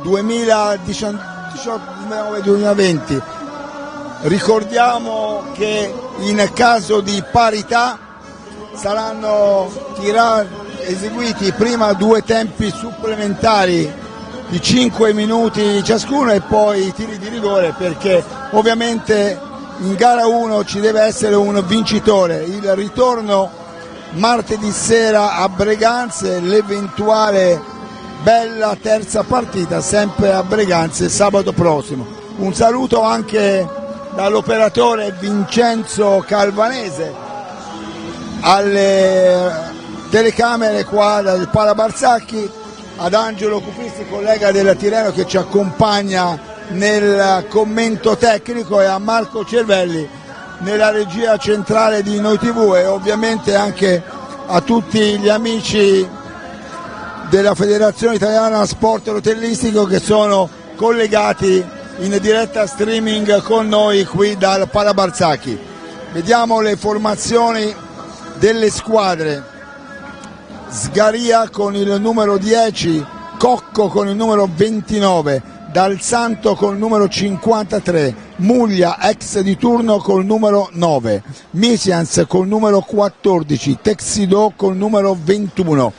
2019-2020. Ricordiamo che in caso di parità saranno eseguiti prima 2 tempi supplementari di 5 minuti ciascuno e poi i tiri di rigore, perché ovviamente in gara 1 ci deve essere un vincitore. Il ritorno martedì sera a Breganze, l'eventuale bella terza partita sempre a Breganze sabato prossimo. Un saluto anche dall'operatore Vincenzo Calvanese, alle telecamere qua del Palabarzacchi, ad Angelo Cupisti, collega del Tirreno che ci accompagna nel commento tecnico, e a Marco Cervelli nella regia centrale di Noi TV, e ovviamente anche a tutti gli amici della Federazione Italiana Sport Rotellistico che sono collegati in diretta streaming con noi qui dal Palabarzacchi. Vediamo le formazioni delle squadre. Sgaria con il numero 10, Cocco con il numero 29, Dal Santo con il numero 53, Muglia ex di turno col numero 9, Misians col numero 14, Texidò col numero 21,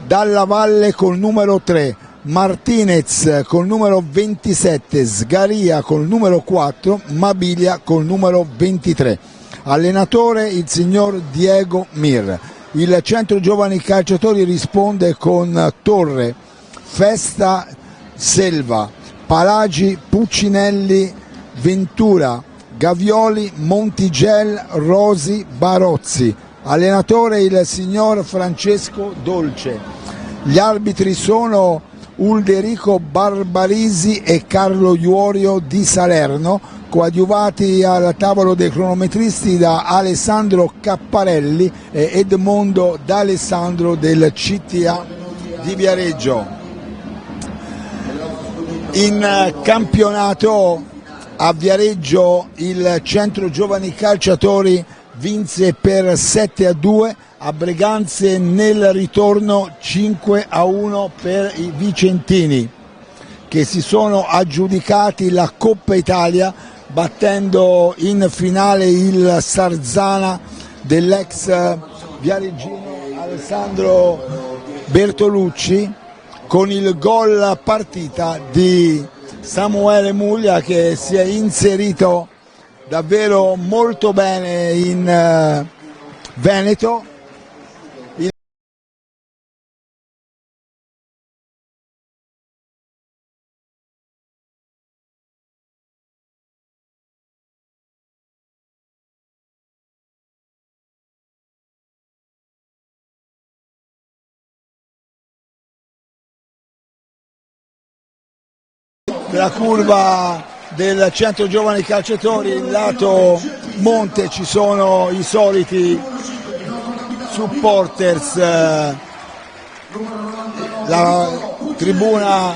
Dalla Valle col numero 3, Martinez col numero 27, Sgaria col numero 4, Mabilia col numero 23. Allenatore il signor Diego Mir. Il centro giovani calciatori risponde con Torre, Festa, Selva, Palagi, Puccinelli, Ventura, Gavioli, Montigel, Rosi, Barozzi. Allenatore il signor Francesco Dolce. Gli arbitri sono Ulderico Barbarisi e Carlo Iorio di Salerno, coadiuvati al tavolo dei cronometristi da Alessandro Capparelli e Edmondo D'Alessandro del CTA di Viareggio. In campionato a Viareggio il centro giovani calciatori vinse per 7-2, a Breganze nel ritorno 5-1 per i vicentini, che si sono aggiudicati la Coppa Italia battendo in finale il Sarzana dell'ex viareggino Alessandro Bertolucci, con il gol partita di Samuele Muglia, che si è inserito davvero molto bene in Veneto. La curva del centro giovani calciatori, lato monte ci sono i soliti supporters, la tribuna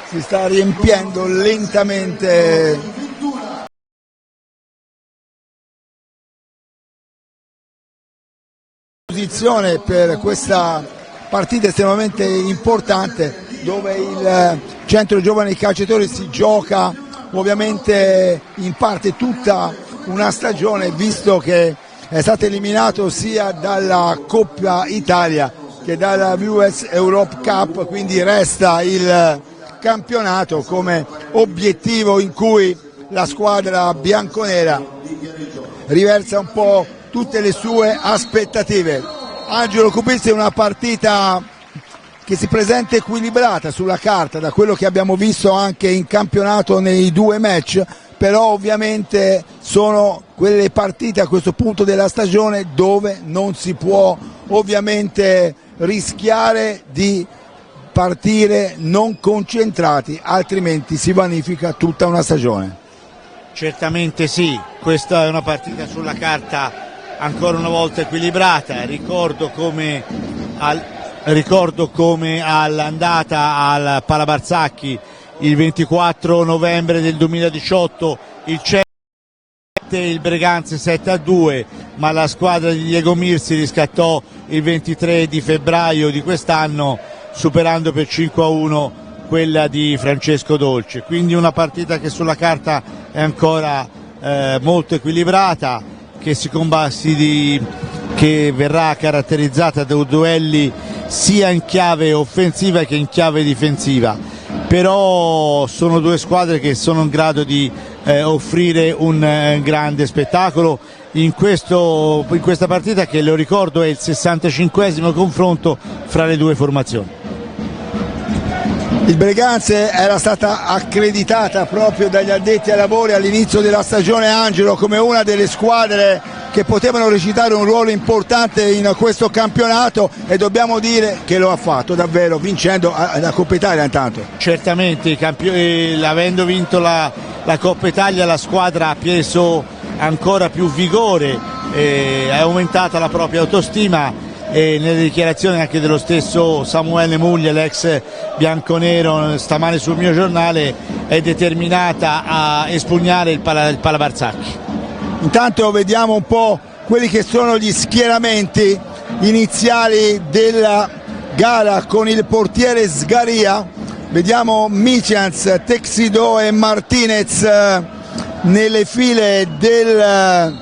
si sta riempiendo lentamente. Posizione per questa partita estremamente importante, dove il centro giovani calciatori si gioca ovviamente in parte tutta una stagione, visto che è stato eliminato sia dalla Coppa Italia che dalla WS Europe Cup, quindi resta il campionato come obiettivo in cui la squadra bianconera riversa un po' tutte le sue aspettative. Angelo Cupisti, è una partita che si presenta equilibrata sulla carta da quello che abbiamo visto anche in campionato nei 2 match, però ovviamente sono quelle partite a questo punto della stagione dove non si può ovviamente rischiare di partire non concentrati, altrimenti si vanifica tutta una stagione. Certamente sì, questa è una partita sulla carta ancora una volta equilibrata. Ricordo come all'andata al Palabarzacchi il 24 novembre del 2018 il Breganze 7-2, ma la squadra di Diego Mir si riscattò il 23 di febbraio di quest'anno superando per 5-1 quella di Francesco Dolce, quindi una partita che sulla carta è ancora molto equilibrata, che verrà caratterizzata da duelli sia in chiave offensiva che in chiave difensiva, però sono due squadre che sono in grado di offrire un grande spettacolo in questa partita, che lo ricordo è il 65esimo confronto fra le due formazioni. Il Breganze era stata accreditata proprio dagli addetti ai lavori all'inizio della stagione, Angelo, come una delle squadre che potevano recitare un ruolo importante in questo campionato, e dobbiamo dire che lo ha fatto davvero, vincendo la Coppa Italia intanto. Certamente, avendo vinto la Coppa Italia, la squadra ha preso ancora più vigore, è aumentata la propria autostima, e nelle dichiarazioni anche dello stesso Samuele Muglia, l'ex bianconero, stamane sul mio giornale, è determinata a espugnare il Palabarzacchi. Intanto vediamo un po' quelli che sono gli schieramenti iniziali della gara con il portiere Sgaria. Vediamo Micians, Texido e Martinez nelle file del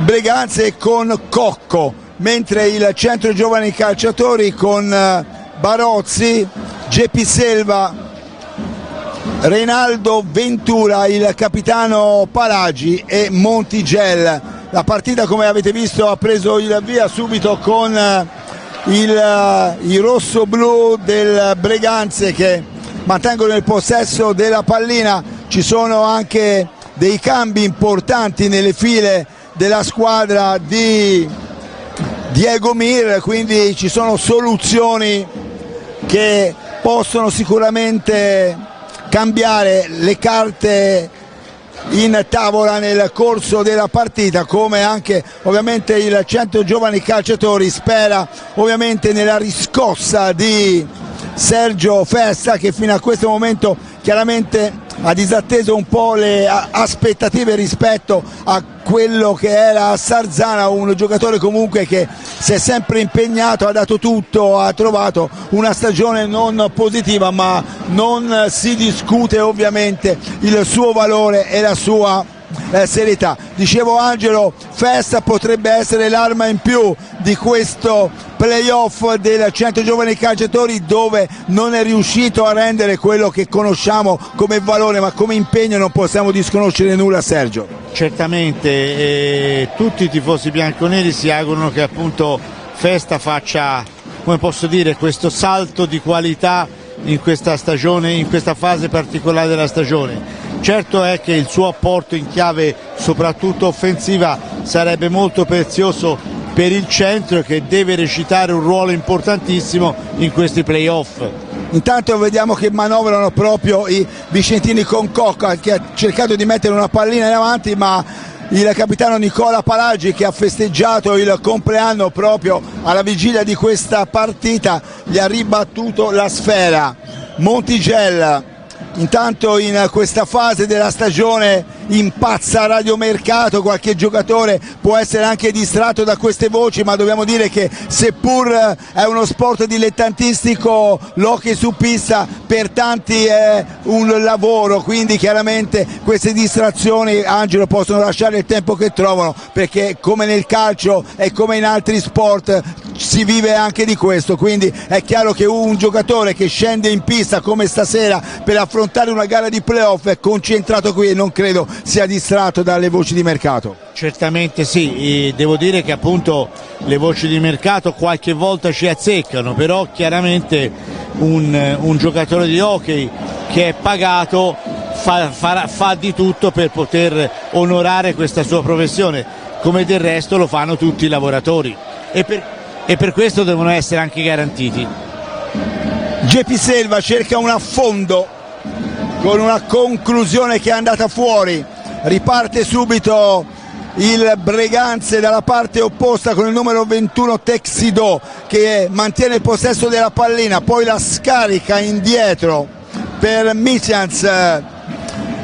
Breganze con Cocco, mentre il centro giovani calciatori con Barozzi, Geppi Selva, Reinaldo Ventura, il capitano Palagi e Montigel. La partita, come avete visto, ha preso il via subito con i rossoblu del Breganze che mantengono il possesso della pallina. Ci sono anche dei cambi importanti nelle file della squadra di Diego Mir, quindi ci sono soluzioni che possono sicuramente cambiare le carte in tavola nel corso della partita, come anche ovviamente il centro giovani calciatori spera ovviamente nella riscossa di Sergio Festa, che fino a questo momento chiaramente ha disatteso un po' le aspettative rispetto a quello che era Sarzana, un giocatore comunque che si è sempre impegnato, ha dato tutto, ha trovato una stagione non positiva, ma non si discute ovviamente il suo valore e la sua serietà. Dicevo, Angelo, Festa potrebbe essere l'arma in più di questo playoff del centro giovani calciatori, dove non è riuscito a rendere quello che conosciamo come valore, ma come impegno non possiamo disconoscere nulla, Sergio. Certamente, tutti i tifosi bianconeri si augurano che appunto Festa faccia, come posso dire, questo salto di qualità in questa stagione, in questa fase particolare della stagione. Certo è che il suo apporto in chiave soprattutto offensiva sarebbe molto prezioso per il centro, che deve recitare un ruolo importantissimo in questi playoff. Intanto vediamo che manovrano proprio i vicentini con Cocca, che ha cercato di mettere una pallina in avanti, ma il capitano Nicola Palagi, che ha festeggiato il compleanno proprio alla vigilia di questa partita, gli ha ribattuto la sfera. Montigel intanto in questa fase della stagione impazza radiomercato, qualche giocatore può essere anche distratto da queste voci, ma dobbiamo dire che seppur è uno sport dilettantistico, l'hockey su pista per tanti è un lavoro, quindi chiaramente queste distrazioni, Angelo, possono lasciare il tempo che trovano, perché come nel calcio e come in altri sport si vive anche di questo, quindi è chiaro che un giocatore che scende in pista come stasera per affrontare una gara di playoff è concentrato qui e non credo sia distratto dalle voci di mercato. Certamente sì, e devo dire che appunto le voci di mercato qualche volta ci azzeccano, però chiaramente un giocatore di hockey che è pagato fa di tutto per poter onorare questa sua professione, come del resto lo fanno tutti i lavoratori, e per questo devono essere anche garantiti. Geppi Selva cerca un affondo con una conclusione che è andata fuori, riparte subito il Breganze dalla parte opposta con il numero 21 Texido, che mantiene il possesso della pallina, poi la scarica indietro per Micians,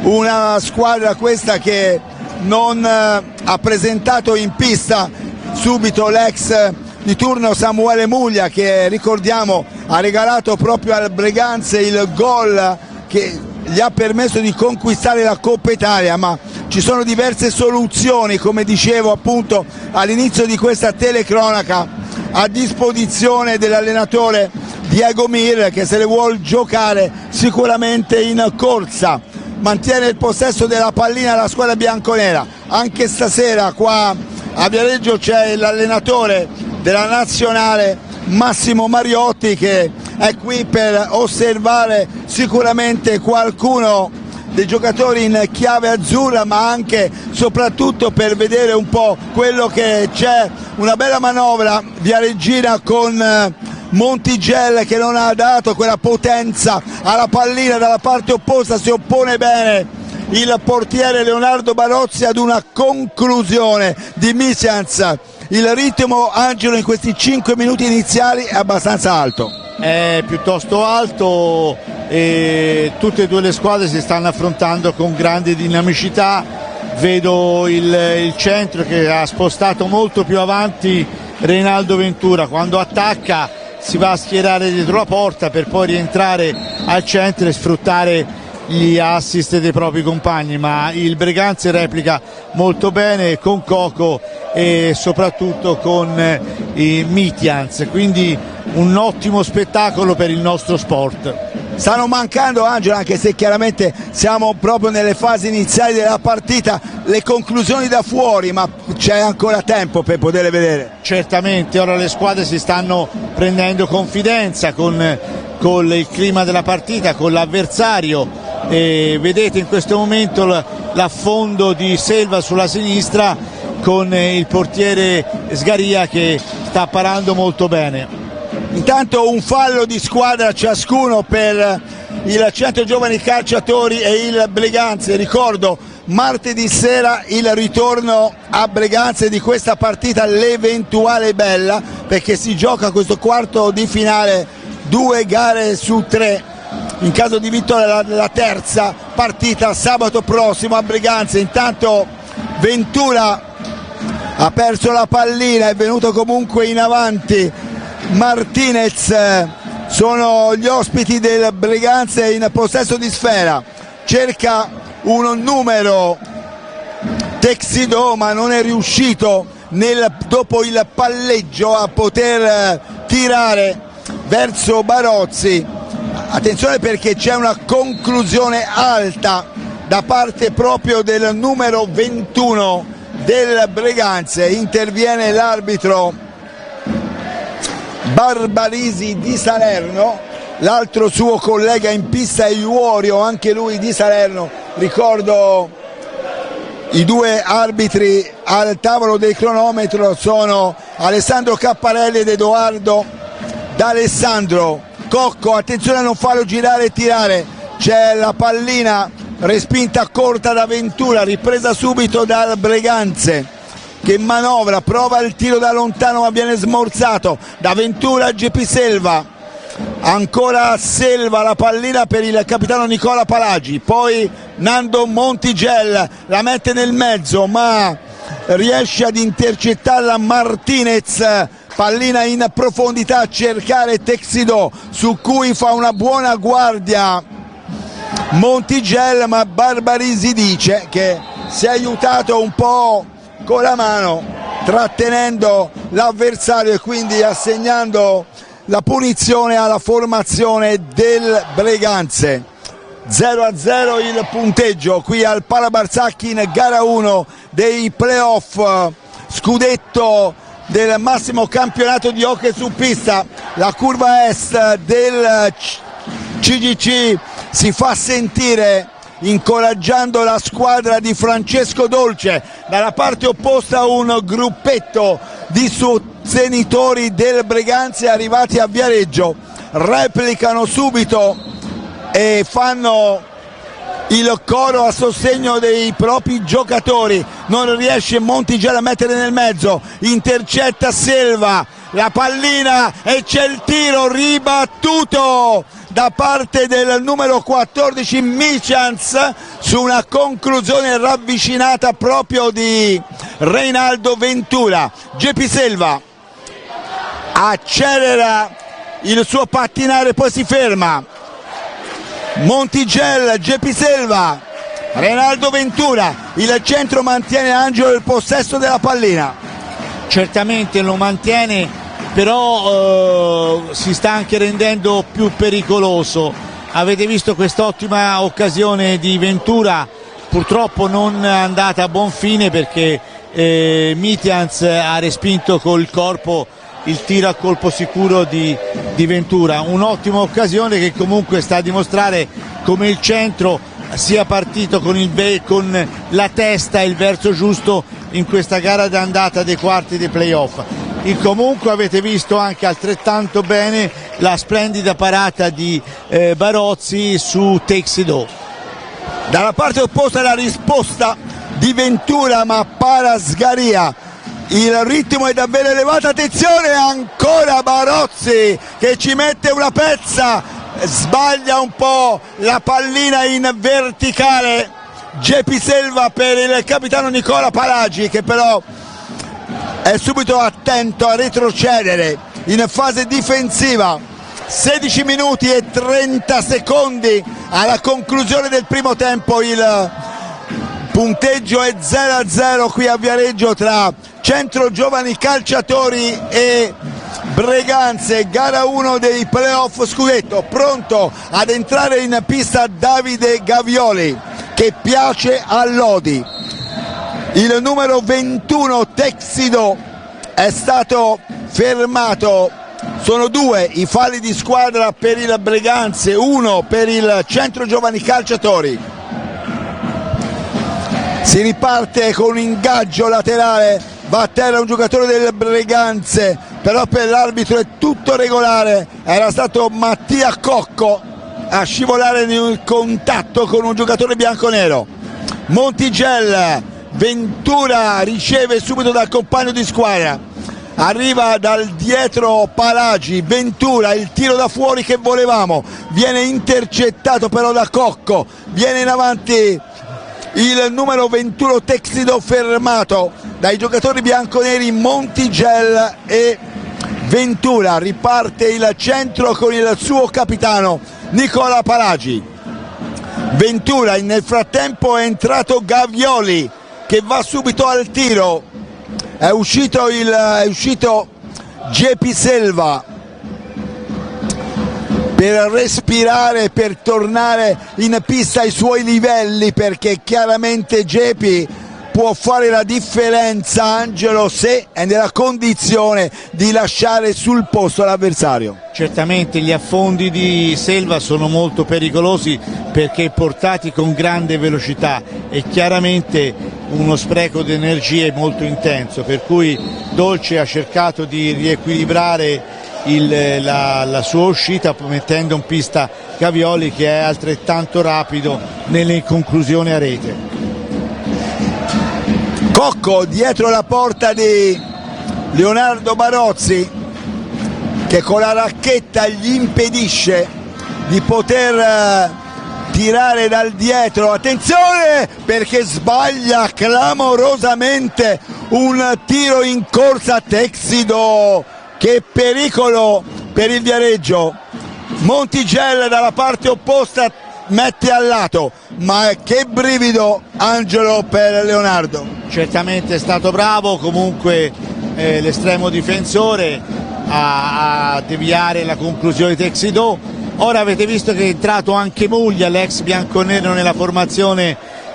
una squadra questa che non ha presentato in pista subito l'ex di turno Samuele Muglia, che ricordiamo ha regalato proprio al Breganze il gol che gli ha permesso di conquistare la Coppa Italia, ma ci sono diverse soluzioni, come dicevo appunto all'inizio di questa telecronaca, a disposizione dell'allenatore Diego Mir, che se le vuol giocare sicuramente in corsa. Mantiene il possesso della pallina la squadra bianconera. Anche stasera qua a Viareggio c'è l'allenatore della nazionale Massimo Mariotti, che è qui per osservare sicuramente qualcuno dei giocatori in chiave azzurra, ma anche soprattutto per vedere un po' quello che c'è. Una bella manovra viareggina con Montigel che non ha dato quella potenza alla pallina dalla parte opposta, si oppone bene il portiere Leonardo Barozzi ad una conclusione di Misians. Il ritmo, Angelo, in questi 5 minuti iniziali è abbastanza alto. È piuttosto alto e tutte e due le squadre si stanno affrontando con grande dinamicità. Vedo il centro che ha spostato molto più avanti Reinaldo Ventura. Quando attacca si va a schierare dietro la porta per poi rientrare al centro e sfruttare gli assist dei propri compagni, ma il Breganze replica molto bene con Coco e soprattutto con i Mitians, quindi un ottimo spettacolo per il nostro sport. Stanno mancando, Angelo, anche se chiaramente siamo proprio nelle fasi iniziali della partita, le conclusioni da fuori, ma c'è ancora tempo per poterle vedere. Certamente, ora le squadre si stanno prendendo confidenza con il clima della partita, con l'avversario. E vedete in questo momento l'affondo di Selva sulla sinistra con il portiere Sgaria che sta parando molto bene. Intanto un fallo di squadra ciascuno per il Centro Giovani Calciatori e il Breganze. Ricordo, martedì sera il ritorno a Breganze di questa partita, l'eventuale bella, perché si gioca questo quarto di finale 2 gare su 3. In caso di vittoria la terza partita sabato prossimo a Breganze. Intanto Ventura ha perso la pallina, è venuto comunque in avanti Martinez. Sono gli ospiti del Breganze in possesso di sfera, cerca un numero Texidò, ma non è riuscito dopo il palleggio a poter tirare verso Barozzi. Attenzione perché c'è una conclusione alta da parte proprio del numero 21 del Breganze. Interviene l'arbitro Barbarisi di Salerno, l'altro suo collega in pista è Iuorio, anche lui di Salerno. Ricordo i due arbitri al tavolo del cronometro sono Alessandro Capparelli ed Edoardo D'Alessandro. Cocco, attenzione a non farlo girare e tirare, c'è la pallina respinta corta da Ventura, ripresa subito dal Breganze che manovra, prova il tiro da lontano ma viene smorzato da Ventura a GP Selva. Ancora Selva, la pallina per il capitano Nicola Palagi, poi Nando Montigel la mette nel mezzo ma riesce ad intercettarla Martinez. Pallina in profondità a cercare Texidò, su cui fa una buona guardia Montigel, ma Barbarisi dice che si è aiutato un po' con la mano trattenendo l'avversario e quindi assegnando la punizione alla formazione del Breganze. 0-0 il punteggio qui al Palabarzacchi in gara 1 dei playoff scudetto del massimo campionato di hockey su pista. La curva est del CGC si fa sentire incoraggiando la squadra di Francesco Dolce. Dalla parte opposta un gruppetto di sostenitori del Breganze arrivati a Viareggio replicano subito e fanno il coro a sostegno dei propri giocatori. Non riesce Montigel a mettere nel mezzo, intercetta Selva, la pallina e c'è il tiro ribattuto da parte del numero 14 Micians su una conclusione ravvicinata proprio di Reinaldo Ventura. GP Selva accelera il suo pattinare, poi si ferma. Montigelli, Geppi Selva, Reynaldo Ventura, il centro mantiene Angelo il possesso della pallina. Certamente lo mantiene, però si sta anche rendendo più pericoloso. Avete visto quest'ottima occasione di Ventura, purtroppo non andata a buon fine perché Mitians ha respinto col corpo il tiro a colpo sicuro di Ventura. Un'ottima occasione che comunque sta a dimostrare come il centro sia partito con la testa il verso giusto in questa gara d'andata dei quarti dei playoff. E comunque avete visto anche altrettanto bene la splendida parata di Barozzi su Texidò. Dalla parte opposta la risposta di Ventura, ma para Sgaria. Il ritmo è davvero elevato, attenzione, ancora Barozzi che ci mette una pezza, sbaglia un po' la pallina in verticale. Geppi Selva per il capitano Nicola Palagi, che però è subito attento a retrocedere in fase difensiva. 16 minuti e 30 secondi alla conclusione del primo tempo, il punteggio è 0-0 qui a Viareggio tra Centro Giovani Calciatori e Breganze, gara 1 dei playoff scudetto. Pronto ad entrare in pista Davide Gavioli, che piace a Lodi. Il numero 21 Texidò è stato fermato. Sono 2 i falli di squadra per il Breganze, 1 per il Centro Giovani Calciatori. Si riparte con un ingaggio laterale, va a terra un giocatore del Breganze, però per l'arbitro è tutto regolare. Era stato Mattia Cocco a scivolare in contatto con un giocatore bianconero. Montigelli, Ventura riceve subito dal compagno di squadra, arriva dal dietro Palagi, Ventura, il tiro da fuori che volevamo, viene intercettato però da Cocco, viene in avanti il numero 21 Texidò, fermato dai giocatori bianconeri Montigelli e Ventura. Riparte il centro con il suo capitano Nicola Palagi. Ventura, nel frattempo è entrato Gavioli che va subito al tiro, è uscito Geppi Selva per respirare, per tornare in pista ai suoi livelli, perché chiaramente Geppi può fare la differenza, Angelo, se è nella condizione di lasciare sul posto l'avversario. Certamente gli affondi di Selva sono molto pericolosi perché portati con grande velocità e chiaramente uno spreco di energie molto intenso, per cui Dolce ha cercato di riequilibrare la sua uscita mettendo in pista Gavioli, che è altrettanto rapido nelle conclusioni a rete. Cocco dietro la porta di Leonardo Barozzi, che con la racchetta gli impedisce di poter tirare dal dietro. Attenzione, perché sbaglia clamorosamente un tiro in corsa Texidò. Che pericolo per il Viareggio. Montigelli dalla parte opposta mette al lato, ma che brivido, Angelo, per Leonardo. Certamente è stato bravo comunque l'estremo difensore a deviare la conclusione di Texidò. Ora avete visto che è entrato anche Muglia, l'ex bianconero, nella formazione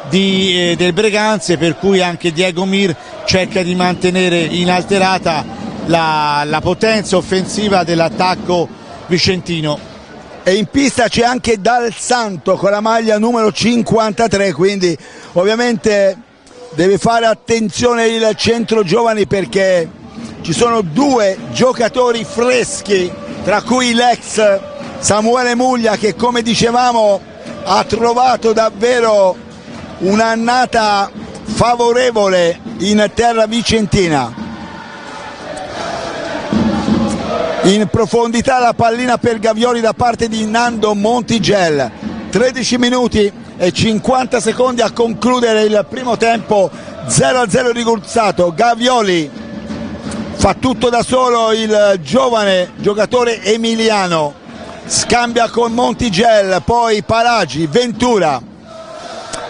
del Breganze, per cui anche Diego Mir cerca di mantenere inalterata la potenza offensiva dell'attacco vicentino. E in pista c'è anche Dal Santo con la maglia numero 53, quindi ovviamente deve fare attenzione il centro giovani, perché ci sono 2 giocatori freschi, tra cui l'ex Samuele Muglia, che come dicevamo ha trovato davvero un'annata favorevole in terra vicentina. In profondità la pallina per Gavioli da parte di Nando Montigelli. 13 minuti e 50 secondi a concludere il primo tempo, 0-0 rigorzato. Gavioli fa tutto da solo il giovane giocatore emiliano, scambia con Montigel, poi Paragi, Ventura,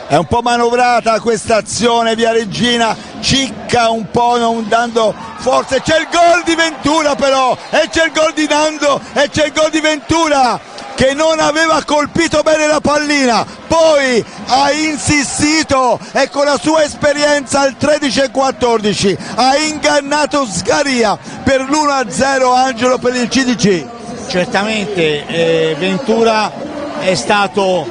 è un po' manovrata questa azione Viareggina, cicca un po' non dando forze, c'è il gol di Ventura però, e c'è il gol di Nando, e c'è il gol di Ventura che non aveva colpito bene la pallina, poi ha insistito e con la sua esperienza al 13-14 ha ingannato Sgaria per l'1-0. Angelo, per il CDC. Certamente Ventura è stato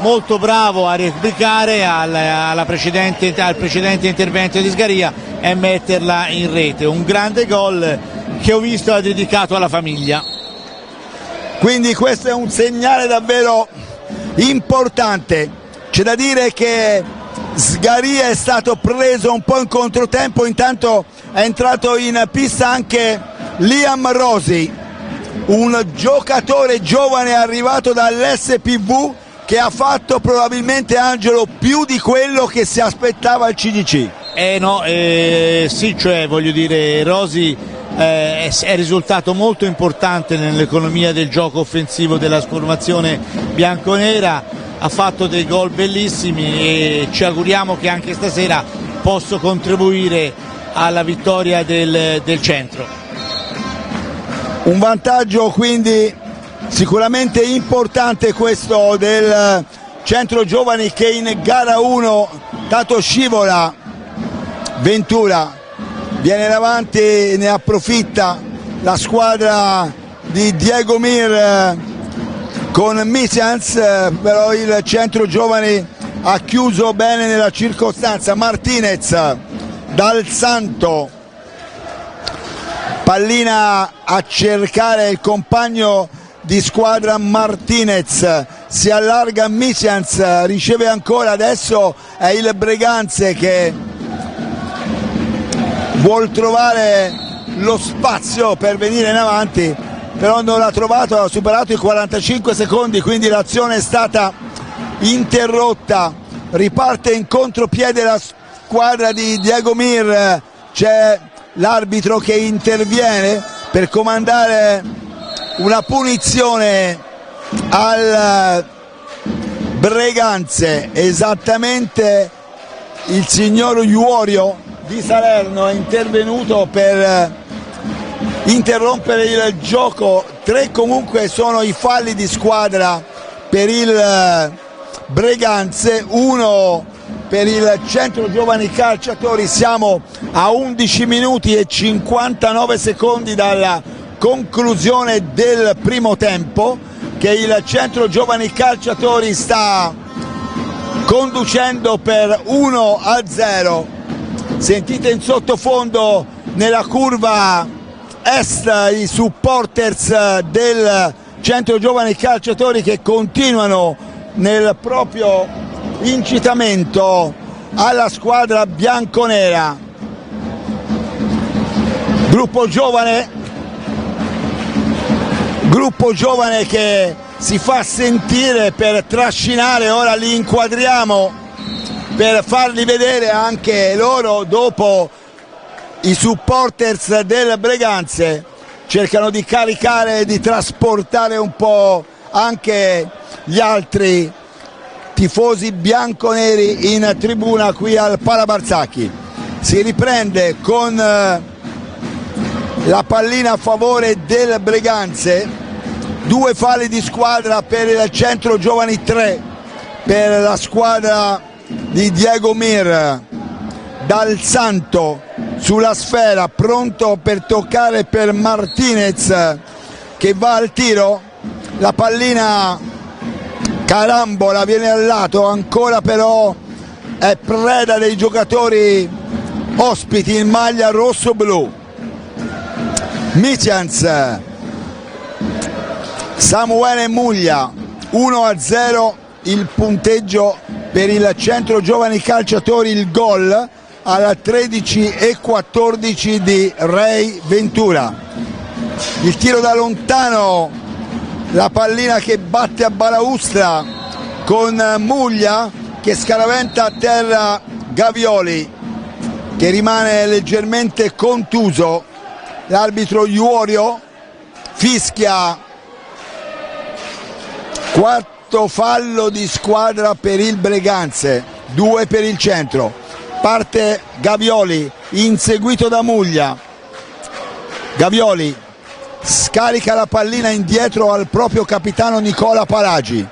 molto bravo a replicare al precedente intervento di Sgaria e metterla in rete, un grande gol che ho visto ha dedicato alla famiglia. Quindi questo è un segnale davvero importante. C'è da dire che Sgaria è stato preso un po' in controtempo, intanto è entrato in pista anche Liam Rosi, un giocatore giovane arrivato dall'SPV che ha fatto probabilmente, Angelo, più di quello che si aspettava il CDC. Sì, cioè voglio dire, Rosi è risultato molto importante nell'economia del gioco offensivo della formazione bianconera, ha fatto dei gol bellissimi e ci auguriamo che anche stasera possa contribuire alla vittoria del centro. Un vantaggio quindi sicuramente importante questo del centro giovani che in gara 1 tanto scivola. Ventura viene davanti, ne approfitta la squadra di Diego Mir con Misians, però il centro giovani ha chiuso bene nella circostanza. Martinez dal Santo, pallina a cercare il compagno di squadra Martinez, si allarga Misians, riceve ancora, adesso è il Breganze che vuol trovare lo spazio per venire in avanti, però non l'ha trovato, ha superato i 45 secondi, quindi l'azione è stata interrotta. Riparte in contropiede la squadra di Diego Mir, c'è l'arbitro che interviene per comandare una punizione al Breganze, esattamente il signor Iorio di Salerno è intervenuto per interrompere il gioco. 3 comunque sono i falli di squadra per il Breganze, 1 per il centro giovani calciatori. Siamo a 11 minuti e 59 secondi dalla conclusione del primo tempo, che il centro giovani calciatori sta conducendo per 1-0. Sentite in sottofondo nella curva est i supporters del centro giovani calciatori che continuano nel proprio incitamento alla squadra bianconera. Gruppo giovane che si fa sentire per trascinare, ora li inquadriamo per farli vedere anche loro. Dopo i supporters del Breganze cercano di caricare e di trasportare un po' anche gli altri tifosi bianconeri in tribuna qui al Palabarzacchi. Si riprende con la pallina a favore del Breganze, 2 falli di squadra per il centro giovani, 3 per la squadra di Diego Mir. Dal Santo sulla sfera, pronto per toccare per Martinez che va al tiro, la pallina carambola, viene al lato, ancora però è preda dei giocatori ospiti in maglia rosso-blu. Misians, Samuele Muglia, 1-0 il punteggio per il centro giovani calciatori, il gol alla 13:14 di Ray Ventura. Il tiro da lontano, la pallina che batte a balaustra con Muglia che scaraventa a terra Gavioli che rimane leggermente contuso. l'arbitro Iorio, fischia quarto fallo di squadra per il Breganze, 2 per il centro. Parte Gavioli, inseguito da Muglia. Gavioli scarica la pallina indietro al proprio capitano Nicola Palagi,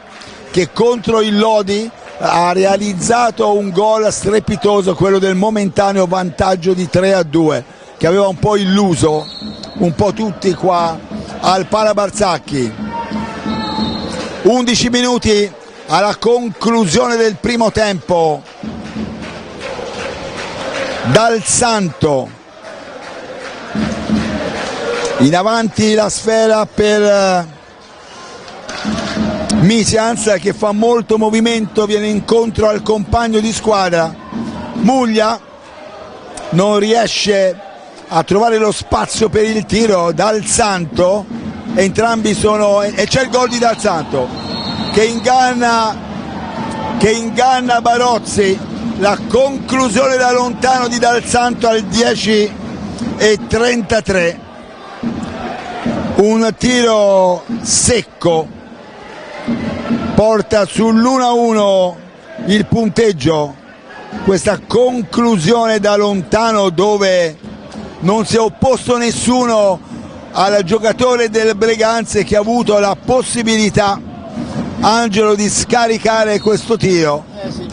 che contro il Lodi ha realizzato un gol strepitoso, quello del momentaneo vantaggio di 3-2, che aveva un po' illuso un po' tutti qua al Parabarzacchi. 11 minuti alla conclusione del primo tempo. Dal Santo in avanti la sfera per Misians, che fa molto movimento, viene incontro al compagno di squadra. Muglia non riesce a trovare lo spazio per il tiro. Dal Santo, entrambi sono, e c'è il gol di Dal Santo che inganna Barozzi. La conclusione da lontano di Dal Santo al 10:33, un tiro secco porta sull'1-1 il punteggio. Questa conclusione da lontano, dove non si è opposto nessuno al giocatore del Breganze, che ha avuto la possibilità, Angelo, di scaricare questo tiro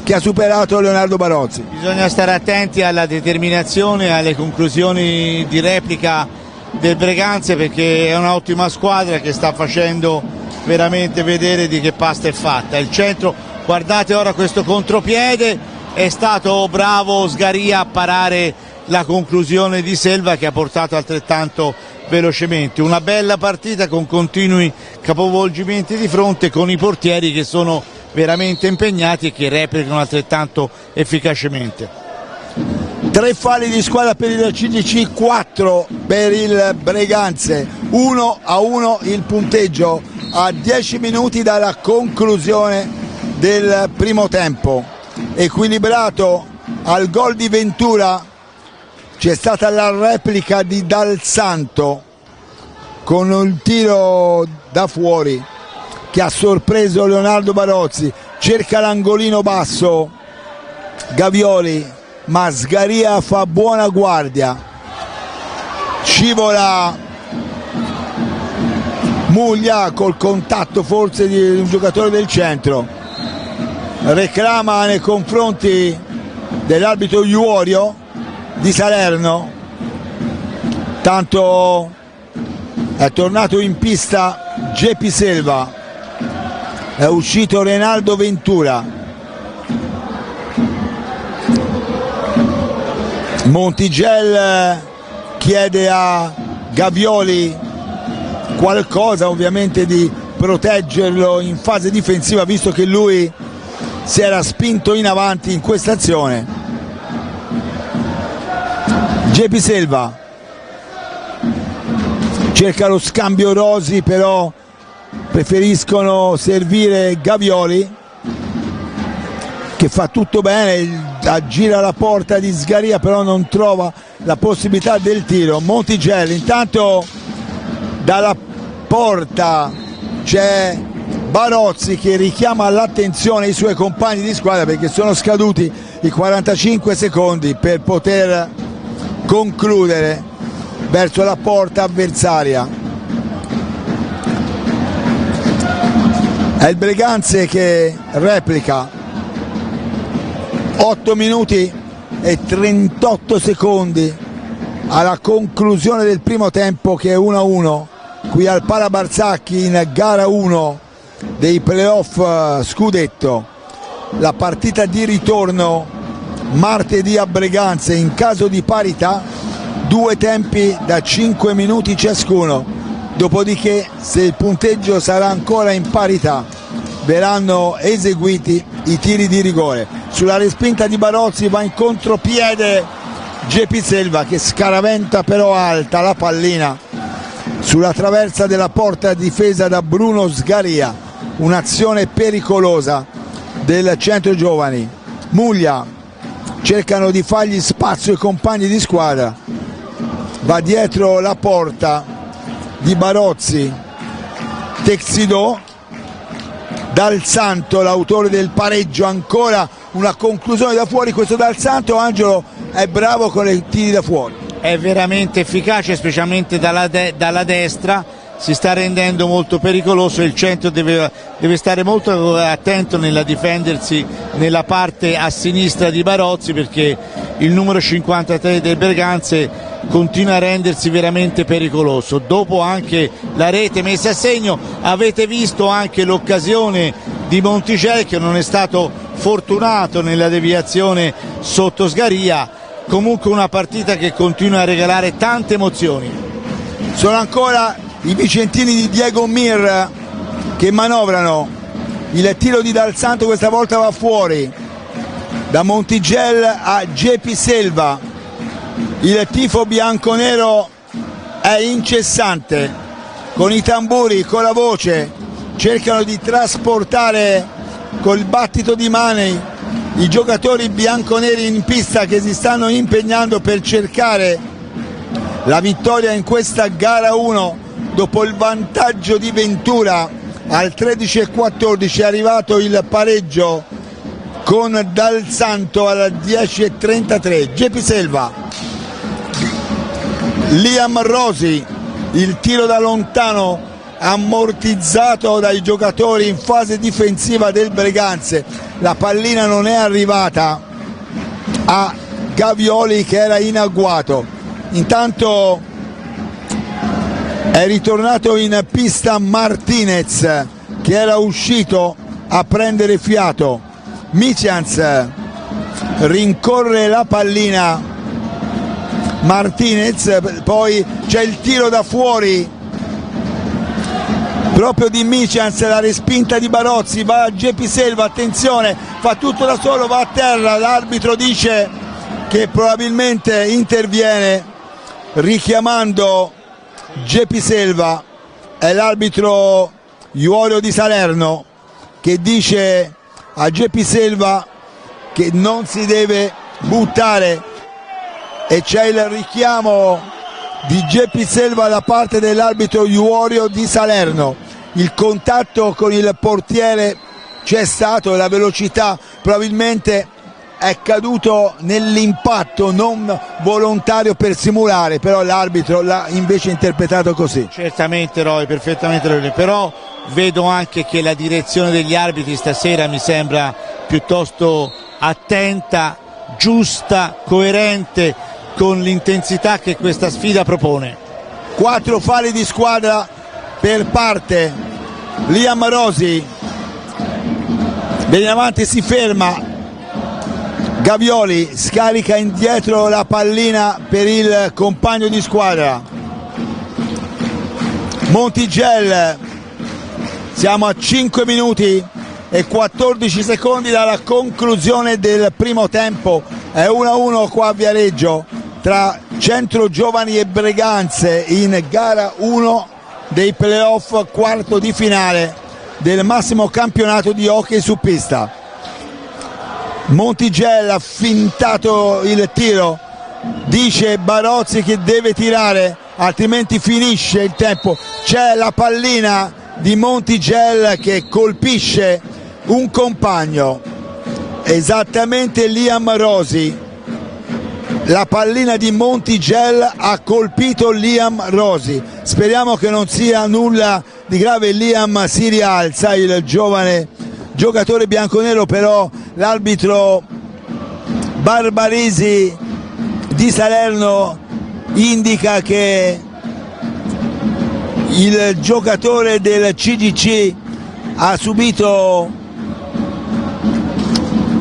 che ha superato Leonardo Barozzi. Bisogna stare attenti alla determinazione, alle conclusioni di replica del Breganze, perché è un'ottima squadra che sta facendo veramente vedere di che pasta è fatta. Il centro, guardate ora questo contropiede, è stato bravo Sgaria a parare la conclusione di Selva, che ha portato altrettanto velocemente. Una bella partita con continui capovolgimenti di fronte, con i portieri che sono veramente impegnati e che replicano altrettanto efficacemente. 3 falli di squadra per il CGC, 4 per il Breganze, 1-1 il punteggio a 10 minuti dalla conclusione del primo tempo. Equilibrato. Al gol di Ventura c'è stata la replica di Dal Santo con un tiro da fuori che ha sorpreso Leonardo Barozzi. Cerca l'angolino basso Gavioli, ma Sgaria fa buona guardia. Scivola Muglia col contatto forse di un giocatore del centro. Reclama nei confronti dell'arbitro Iorio di Salerno. Tanto è tornato in pista Gepi Selva, è uscito Renaldo Ventura. Montigel chiede a Gavioli qualcosa, ovviamente di proteggerlo in fase difensiva, visto che lui si era spinto in avanti in questa azione. Gepi Selva cerca lo scambio Rosi, però preferiscono servire Gavioli, che fa tutto bene, aggira la porta di Sgaria, però non trova la possibilità del tiro. Montigel, intanto dalla porta c'è Barozzi che richiama l'attenzione ai suoi compagni di squadra, perché sono scaduti i 45 secondi per poter concludere verso la porta avversaria. È il Breganze che replica. 8 minuti e 38 secondi alla conclusione del primo tempo, che è 1-1 qui al Parabarzacchi in gara 1 dei playoff scudetto. La partita di ritorno martedì a Breganze. In caso di parità 2 tempi da 5 minuti ciascuno, dopodiché se il punteggio sarà ancora in parità verranno eseguiti i tiri di rigore. Sulla respinta di Barozzi va in contropiede Gepi Selva, che scaraventa però alta la pallina sulla traversa della porta difesa da Bruno Sgaria. Un'azione pericolosa del centro giovani. Muglia cercano di fargli spazio ai compagni di squadra. va dietro la porta di Barozzi, Texidò, Dal Santo l'autore del pareggio, ancora una conclusione da fuori. Questo Dal Santo, Angelo, è bravo con i tiri da fuori, è veramente efficace, specialmente dalla destra, si sta rendendo molto pericoloso. Il centro deve stare molto attento nella difendersi nella parte a sinistra di Barozzi, perché il numero 53 del Berganze continua a rendersi veramente pericoloso. Dopo anche la rete messa a segno, avete visto anche l'occasione di Monticelli, che non è stato fortunato nella deviazione sotto Sgaria. Comunque una partita che continua a regalare tante emozioni. Sono ancora i vicentini di Diego Mir che manovrano. Il tiro di Dal Santo questa volta va fuori, da Montigel a Gepi Selva. Il tifo bianconero è incessante, con i tamburi, con la voce, cercano di trasportare col battito di mani i giocatori bianconeri in pista, che si stanno impegnando per cercare la vittoria in questa gara 1. Dopo il vantaggio di Ventura al 13-14 è arrivato il pareggio con Dal Santo al 10-33. Gepi Selva, Liam Rosi, il tiro da lontano ammortizzato dai giocatori in fase difensiva del Breganze. La pallina non è arrivata a Gavioli, che era in agguato. Intanto è ritornato in pista Martinez, che era uscito a prendere fiato. Micians rincorre la pallina, Martinez, poi c'è il tiro da fuori proprio di Micians, la respinta di Barozzi, va a Gepi Selva, attenzione, fa tutto da solo, va a terra. L'arbitro dice che probabilmente interviene richiamando Gepi Selva. È l'arbitro Iorio di Salerno che dice a Gepi Selva che non si deve buttare, e c'è il richiamo di Gepi Selva da parte dell'arbitro Iorio di Salerno. Il contatto con il portiere c'è stato e la velocità probabilmente è caduto nell'impatto, non volontario per simulare, però l'arbitro l'ha invece interpretato così. Certamente Roy, perfettamente Roy, però vedo anche che la direzione degli arbitri stasera mi sembra piuttosto attenta, giusta, coerente con l'intensità che questa sfida propone. 4 falli di squadra per parte. Liam Rosi viene avanti, si ferma. Gavioli scarica indietro la pallina per il compagno di squadra. Montigel, siamo a 5 minuti e 14 secondi dalla conclusione del primo tempo. È 1-1 qua a Viareggio tra Centro Giovani e Breganze in gara 1 dei playoff, quarto di finale del massimo campionato di hockey su pista. Montigel ha fintato il tiro, dice Barozzi che deve tirare altrimenti finisce il tempo. C'è la pallina di Montigel che colpisce un compagno, esattamente Liam Rosi. La pallina di Montigel ha colpito Liam Rosi, speriamo che non sia nulla di grave. Liam si rialza, il giovane giocatore bianconero, però l'arbitro Barbaresi di Salerno indica che il giocatore del CGC ha subito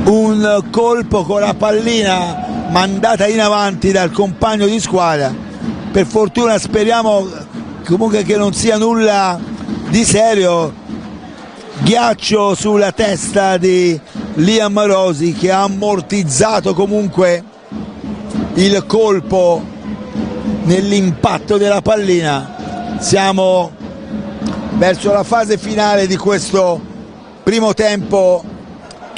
un colpo con la pallina mandata in avanti dal compagno di squadra. Per fortuna, speriamo comunque che non sia nulla di serio. Ghiaccio sulla testa di Liam Rosi, che ha ammortizzato comunque il colpo nell'impatto della pallina. Siamo verso la fase finale di questo primo tempo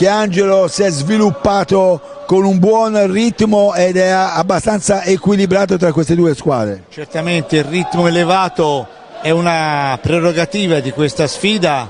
che Angelo si è sviluppato con un buon ritmo ed è abbastanza equilibrato tra queste due squadre. Certamente il ritmo elevato è una prerogativa di questa sfida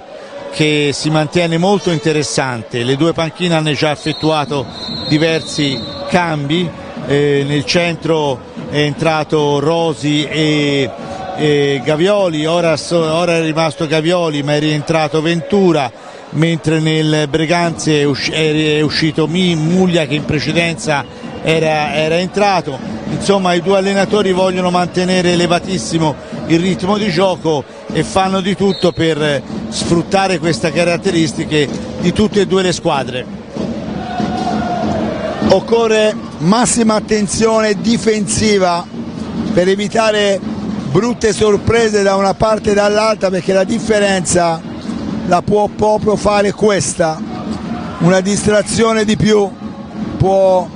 che si mantiene molto interessante. Le due panchine hanno già effettuato diversi cambi, nel centro è entrato Rosi e Gavioli, ora è rimasto Gavioli ma è rientrato Ventura, mentre nel Breganze è uscito Muglia che in precedenza era entrato. Insomma, i due allenatori vogliono mantenere elevatissimo il ritmo di gioco e fanno di tutto per sfruttare queste caratteristiche di tutte e due le squadre. Occorre massima attenzione difensiva per evitare brutte sorprese da una parte e dall'altra, perché la differenza la può proprio fare questa: una distrazione di più può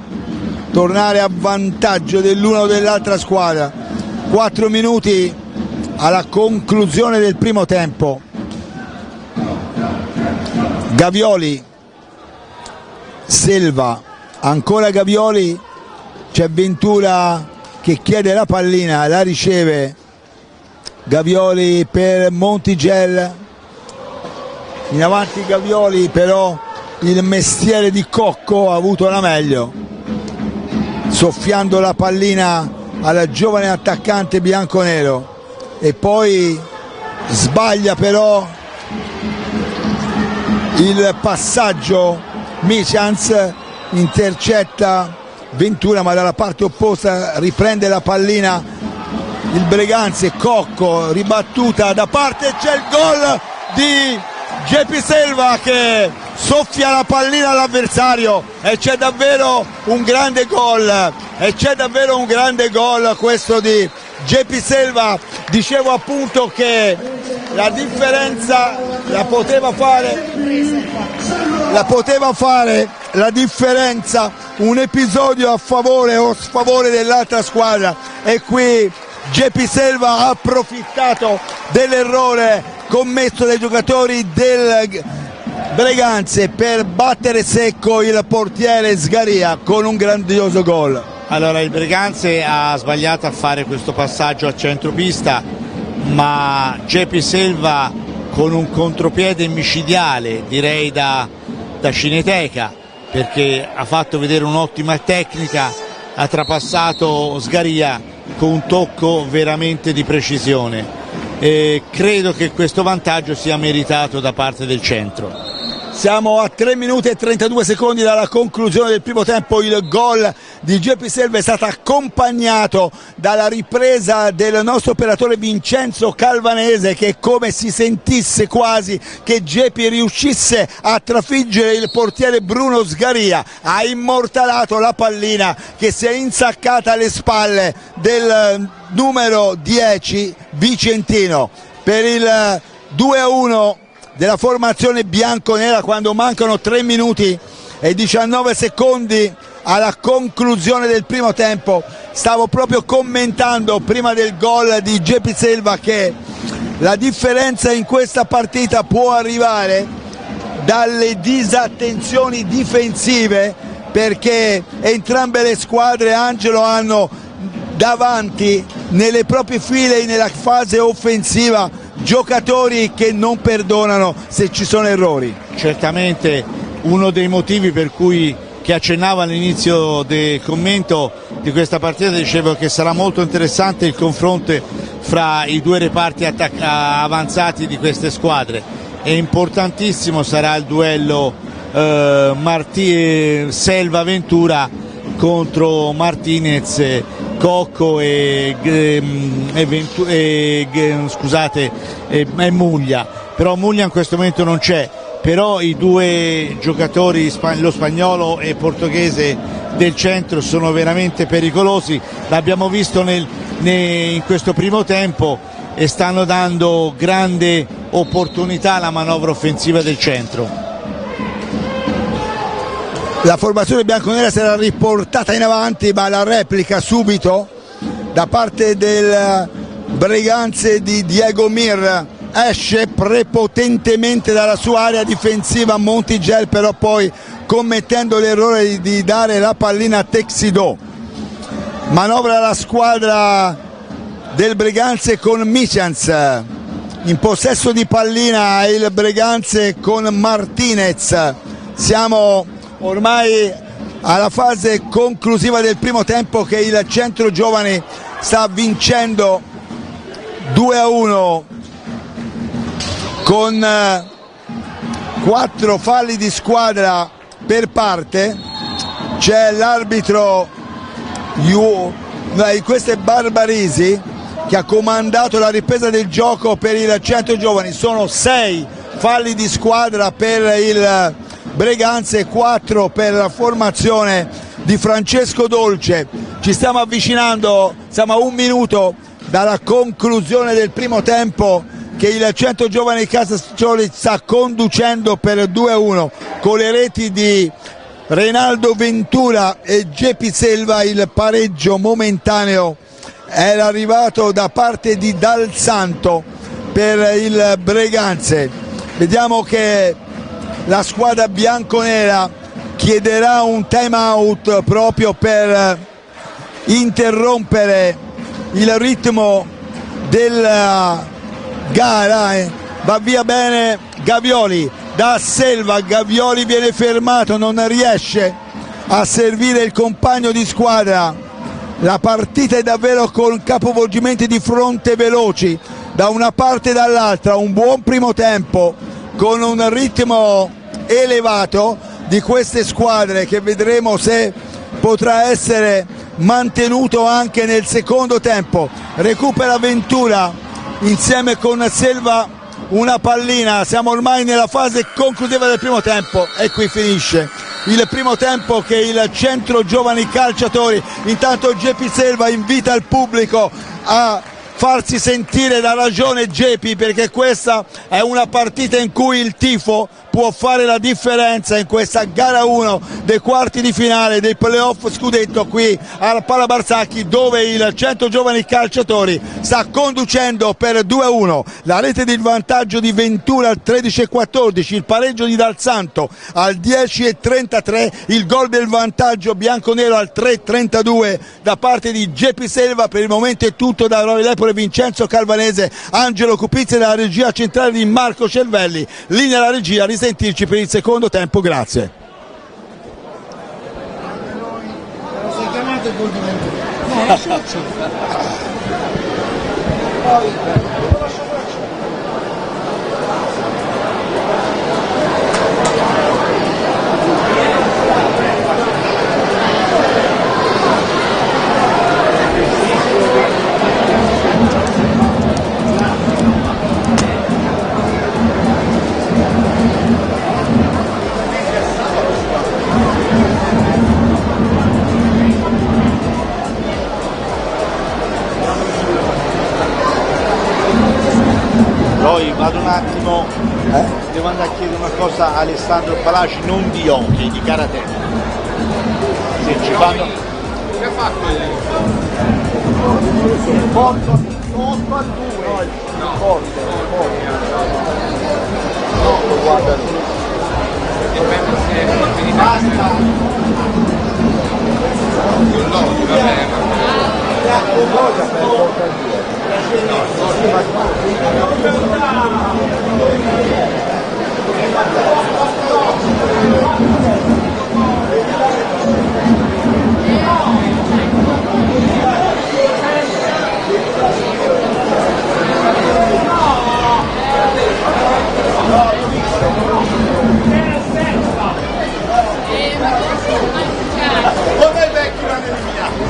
tornare a vantaggio dell'una o dell'altra squadra. 4 minuti alla conclusione del primo tempo. Gavioli, Selva, ancora Gavioli, c'è Ventura che chiede la pallina, la riceve. Gavioli per Montigel, in avanti Gavioli, però il mestiere di Cocco ha avuto la meglio, soffiando la pallina al giovane attaccante bianconero, e poi sbaglia però il passaggio. Micians intercetta Ventura, ma dalla parte opposta riprende la pallina il Breganze. Cocco, ribattuta da parte, c'è il gol di Geppi Selva che soffia la pallina all'avversario, e c'è davvero un grande gol, questo di Geppi Selva. Dicevo appunto che la differenza la poteva fare la differenza un episodio a favore o sfavore dell'altra squadra, e qui Geppi Selva ha approfittato dell'errore commesso dai giocatori del Breganze per battere secco il portiere Sgaria con un grandioso gol. Allora, il Breganze ha sbagliato a fare questo passaggio a centropista, ma Geppi Selva con un contropiede micidiale, direi da Cineteca, perché ha fatto vedere un'ottima tecnica, ha trapassato Sgaria con un tocco veramente di precisione, e credo che questo vantaggio sia meritato da parte del centro. Siamo a 3 minuti e 32 secondi dalla conclusione del primo tempo. Il gol di Geppi Selva è stato accompagnato dalla ripresa del nostro operatore Vincenzo Calvanese, che è come si sentisse quasi che Geppi riuscisse a trafiggere il portiere Bruno Sgaria. Ha immortalato la pallina che si è insaccata alle spalle del numero 10 vicentino per il 2-1 della formazione bianconera, quando mancano 3 minuti e 19 secondi alla conclusione del primo tempo. Stavo proprio commentando prima del gol di Geppi Selva che la differenza in questa partita può arrivare dalle disattenzioni difensive, perché entrambe le squadre, Angelo, hanno davanti nelle proprie file nella fase offensiva giocatori che non perdonano se ci sono errori. Certamente uno dei motivi per cui, che accennavo all'inizio del commento di questa partita, dicevo che sarà molto interessante il confronto fra i due reparti avanzati di queste squadre, e importantissimo sarà il duello Selva-Ventura contro Martinez, Cocco e Muglia. Però Muglia in questo momento non c'è, però i due giocatori, lo spagnolo e portoghese del centro, sono veramente pericolosi, l'abbiamo visto in questo primo tempo, e stanno dando grande opportunità alla manovra offensiva del centro. La formazione bianconera sarà riportata in avanti, ma la replica subito da parte del Breganze di Diego Mir esce prepotentemente dalla sua area difensiva Montigel, però poi commettendo l'errore di dare la pallina a Texidò. Manovra la squadra del Breganze con Micians, in possesso di pallina il Breganze con Martinez. Siamo ormai alla fase conclusiva del primo tempo, che il Centro Giovani sta vincendo 2-1 con 4 falli di squadra per parte. C'è l'arbitro questo è Barbarisi, che ha comandato la ripresa del gioco per il Centro Giovani. Sono 6 falli di squadra per il Breganze, 4 per la formazione di Francesco Dolce. Ci stiamo avvicinando, siamo a 1 minuto dalla conclusione del primo tempo, che il Centro Giovani Casascioli sta conducendo per 2-1 con le reti di Reynaldo Ventura e Gepi Selva. Il pareggio momentaneo era arrivato da parte di Dal Santo per il Breganze. Vediamo che la squadra bianconera chiederà un time out proprio per interrompere il ritmo della gara. Va via bene Gavioli, da Selva, Gavioli viene fermato, non riesce a servire il compagno di squadra. La partita è davvero con capovolgimenti di fronte veloci da una parte e dall'altra. Un buon primo tempo con un ritmo elevato di queste squadre, che vedremo se potrà essere mantenuto anche nel secondo tempo. Recupera Ventura insieme con Selva una pallina. Siamo ormai nella fase conclusiva del primo tempo e qui finisce il primo tempo, che il Centro Giovani Calciatori. Intanto Gepi Selva invita il pubblico a farsi sentire la ragione Gepi, perché questa è una partita in cui il tifo può fare la differenza in questa gara 1 dei quarti di finale dei playoff scudetto qui al Pala Barzanchi, dove il Centro Giovani Calciatori sta conducendo per 2-1. La rete di vantaggio di Ventura al 13:14, il pareggio di Dal Santo al 10:33, il gol del vantaggio bianconero al 3:32 da parte di Gepi Selva. Per il momento è tutto da Roy Lepore, Vincenzo Calvanese, Angelo Cupizzi, della regia centrale di Marco Cervelli. Linea alla regia, risentirci per il secondo tempo, grazie. Poi vado un attimo, devo andare a chiedere una cosa a Alessandro Palaci, non di hockey, di karate. Se ci fanno... Che ha fatto? Porto a 2. No, guarda lì. Dipende se è finita. Basta. Come il vecchio l'hanno eliminato?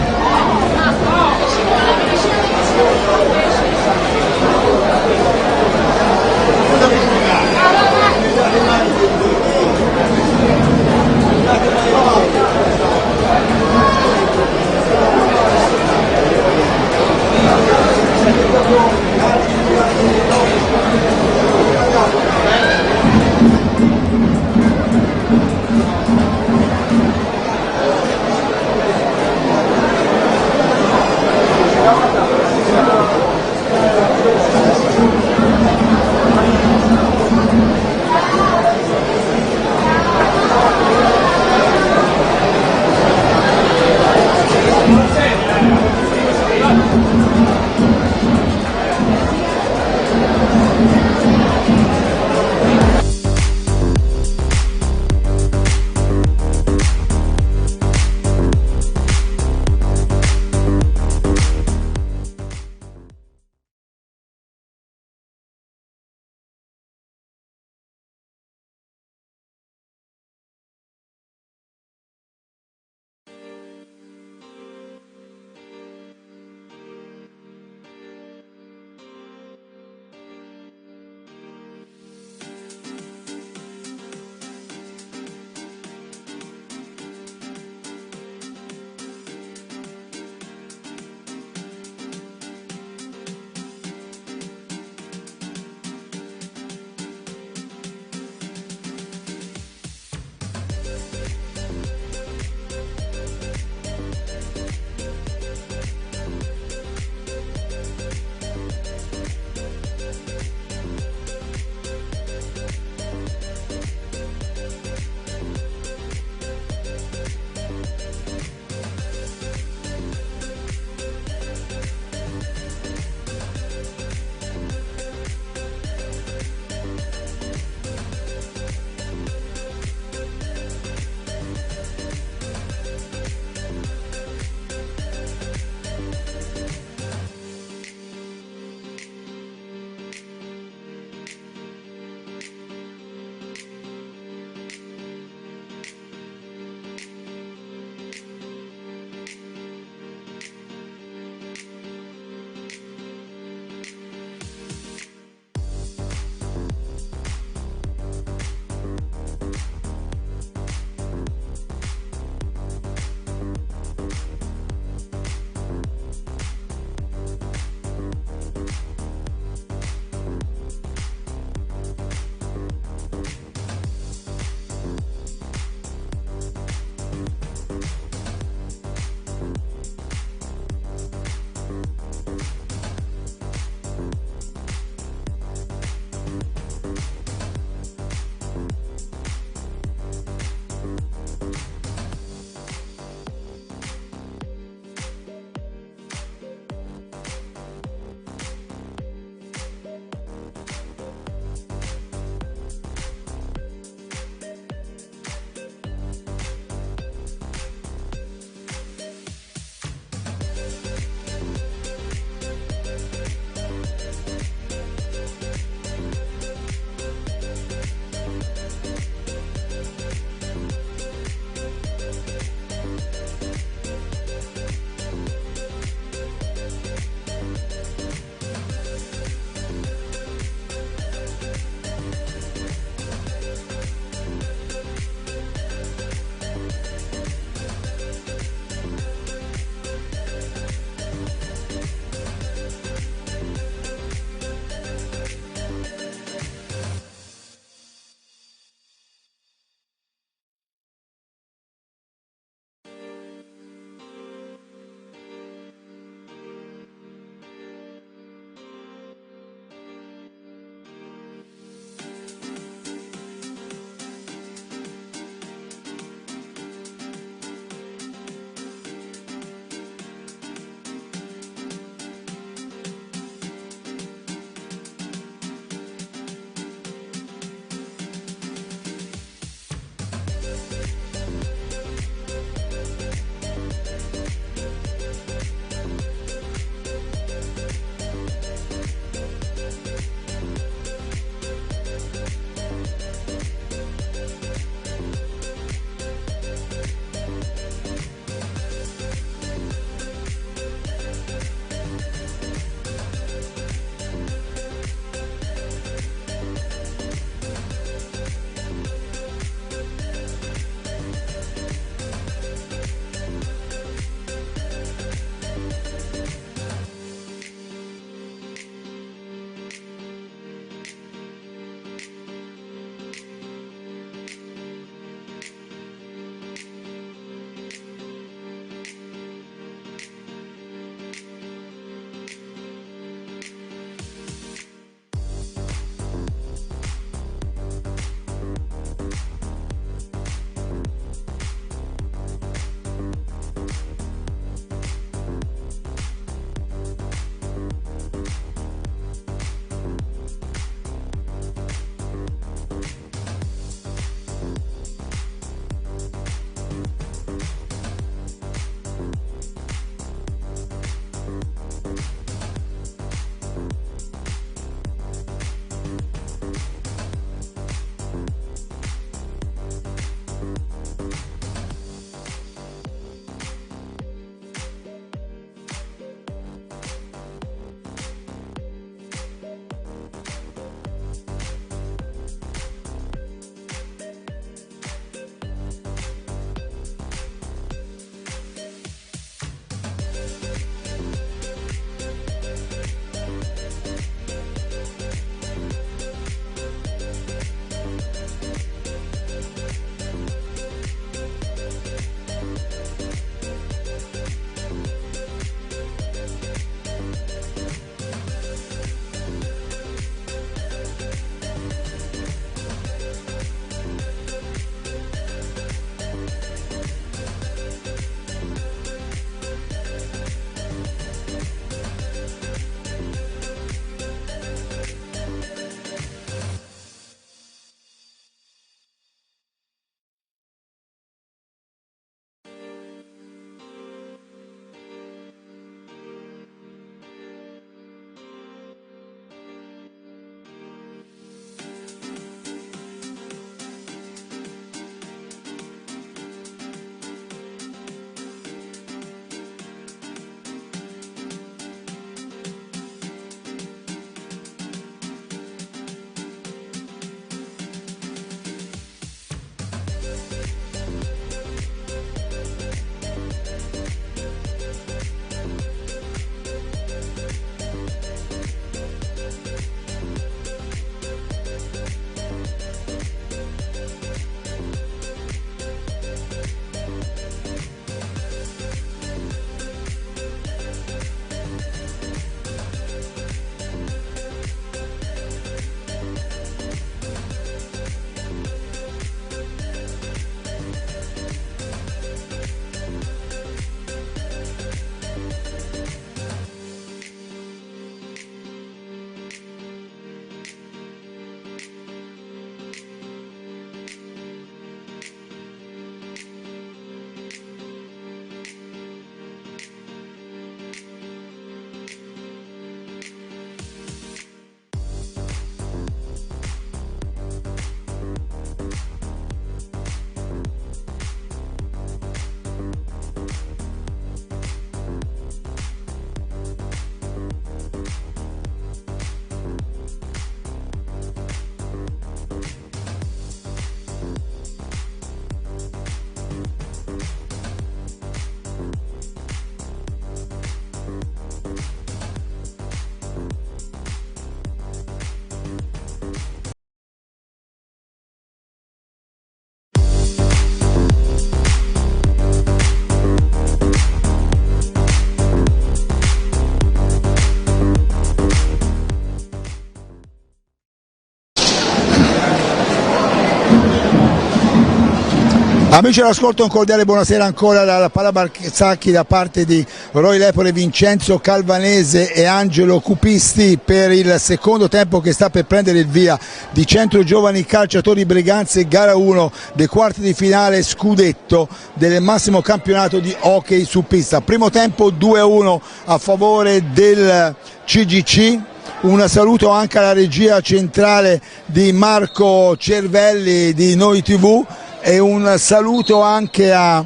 Amici all'ascolto, un cordiale buonasera ancora dalla Pala Barzacchi da parte di Roy Lepore, Vincenzo Calvanese e Angelo Cupisti per il secondo tempo che sta per prendere il via di Centro Giovani Calciatori Breganze, gara 1 dei quarti di finale scudetto del massimo campionato di hockey su pista. Primo tempo 2-1 a favore del CGC. Un saluto anche alla regia centrale di Marco Cervelli di Noi TV e un saluto anche a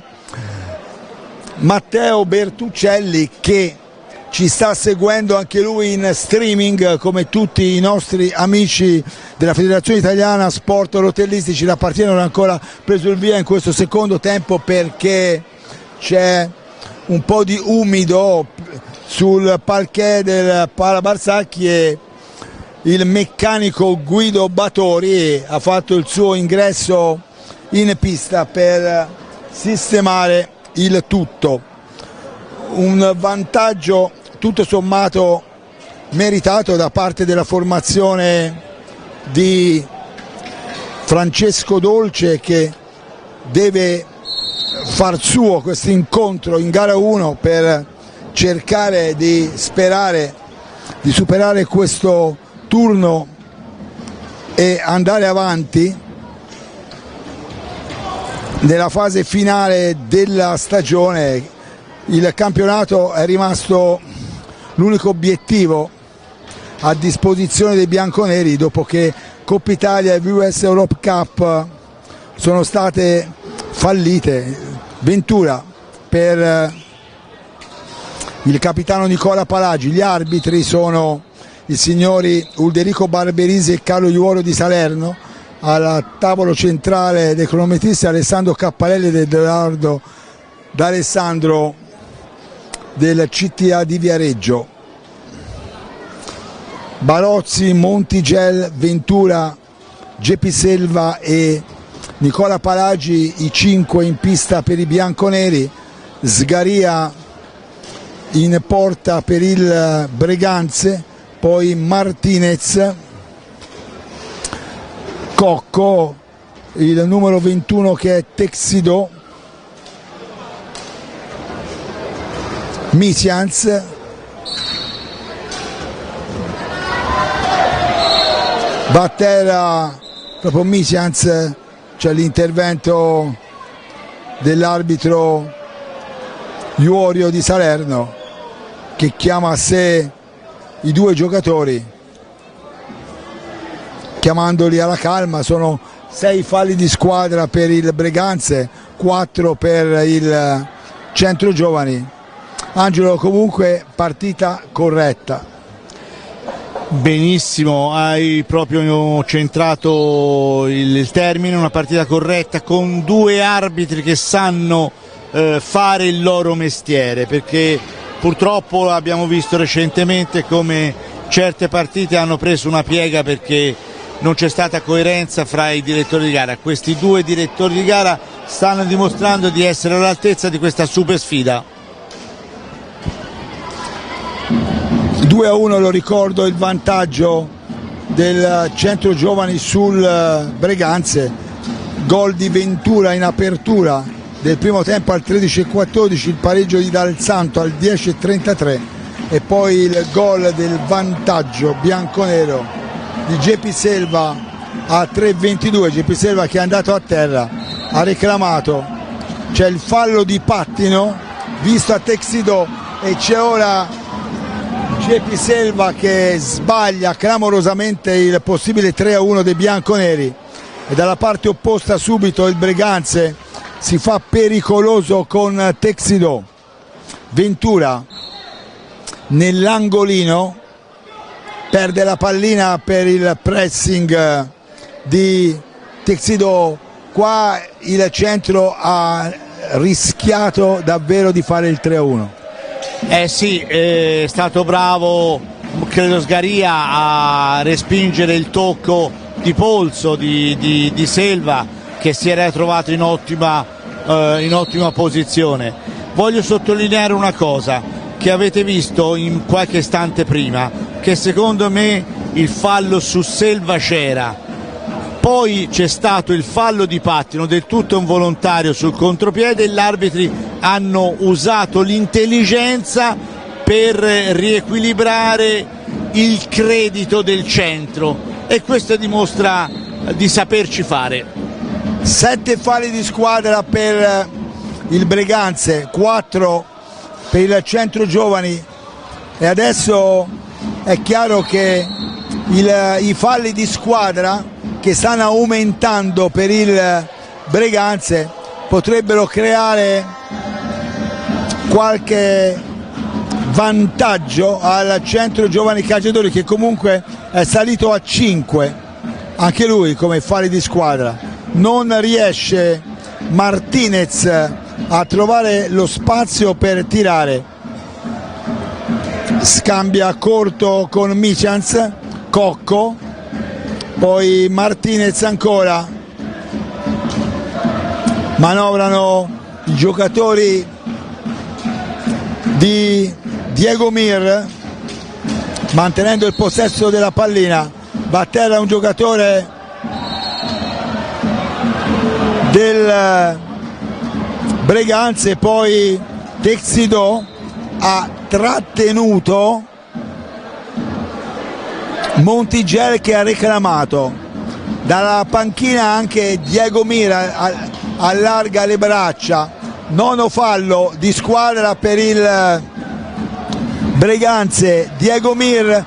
Matteo Bertuccelli che ci sta seguendo anche lui in streaming, come tutti i nostri amici della Federazione Italiana Sport Rotellistici. La partita non ha ancora preso il via in questo secondo tempo perché c'è un po' di umido sul parquet del Pala Barzacchi e il meccanico Guido Batori ha fatto il suo ingresso in pista per sistemare il tutto. Un vantaggio tutto sommato meritato da parte della formazione di Francesco Dolce, che deve far suo questo incontro in gara 1 per cercare di sperare di superare questo turno e andare avanti nella fase finale della stagione. Il campionato è rimasto l'unico obiettivo a disposizione dei bianconeri dopo che Coppa Italia e VS Europe Cup sono state fallite. Ventura per il capitano Nicola Palagi. Gli arbitri sono i signori Ulderico Barberisi e Carlo Iuorio di Salerno. Al tavolo centrale dei cronometristi Alessandro Cappalelli ed Edoardo D'Alessandro del CTA di Viareggio. Barozzi, Montigel, Ventura, Geppi Selva e Nicola Palagi i 5 in pista per i bianconeri. Sgaria in porta per il Breganze, poi Martinez, Cocco, il numero 21 che è Texido, Misians, Battera, proprio Misians. C'è l'intervento dell'arbitro Iuorio di Salerno che chiama a sé i 2 giocatori, chiamandoli alla calma. Sono 6 falli di squadra per il Breganze, 4 per il Centro Giovani. Angelo, comunque partita corretta. Benissimo, hai proprio centrato il termine, una partita corretta con 2 arbitri che sanno fare il loro mestiere, perché purtroppo abbiamo visto recentemente come certe partite hanno preso una piega perché non c'è stata coerenza fra i direttori di gara. Questi 2 direttori di gara stanno dimostrando di essere all'altezza di questa super sfida. 2-1, lo ricordo, il vantaggio del Centro Giovani sul Breganze. Gol di Ventura in apertura del primo tempo al 13:14, il pareggio di Dal Santo al 10:33 e poi il gol del vantaggio bianconero di Geppi Selva a 3:22. Geppi Selva che è andato a terra, ha reclamato, c'è il fallo di pattino visto a Texido e c'è ora Geppi Selva che sbaglia clamorosamente il possibile 3-1 dei bianconeri e dalla parte opposta subito il Breganze si fa pericoloso con Texido. Ventura nell'angolino perde la pallina per il pressing di Texido. Qua il centro ha rischiato davvero di fare il 3-1. Sì, è stato bravo, credo, Sgaria a respingere il tocco di polso di Selva, che si era trovato in ottima posizione. Voglio sottolineare una cosa che avete visto in qualche istante prima, che secondo me il fallo su Selva c'era. poi c'è stato il fallo di pattino del tutto involontario sul contropiede e gli arbitri hanno usato l'intelligenza per riequilibrare il credito del centro, e questo dimostra di saperci fare. 7 falli di squadra per il Breganze, 4 per il centro giovani, e adesso è chiaro che i falli di squadra che stanno aumentando per il Breganze potrebbero creare qualche vantaggio al centro giovani calciatori, che comunque è salito a 5 anche lui come falli di squadra. Non riesce Martinez a trovare lo spazio per tirare, scambia corto con Micians, Cocco, poi Martinez ancora, manovrano i giocatori di Diego Mir mantenendo il possesso della pallina. Va a terra un giocatore del Breganze, poi Texidò ha trattenuto Montigel che ha reclamato. Dalla panchina anche Diego Mir allarga le braccia. Nono fallo di squadra per il Breganze. Diego Mir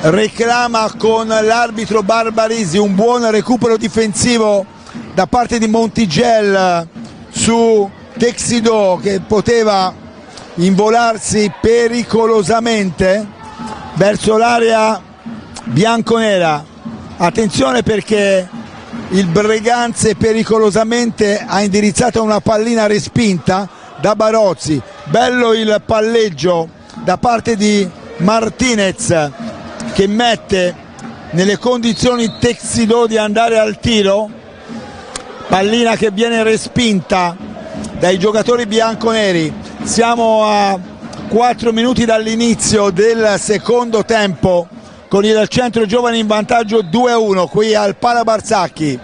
reclama con l'arbitro Barbarisi un buon recupero difensivo da parte di Montigel su Texidò, che poteva involarsi pericolosamente verso l'area bianconera. Attenzione, perché il Breganze pericolosamente ha indirizzato una pallina respinta da Barozzi. Bello il palleggio da parte di Martinez, che mette nelle condizioni Texidò di andare al tiro. Pallina che viene respinta dai giocatori bianconeri. Siamo a 4 minuti dall'inizio del secondo tempo, con il centro giovani in vantaggio 2-1 qui al Pala Barzacchi.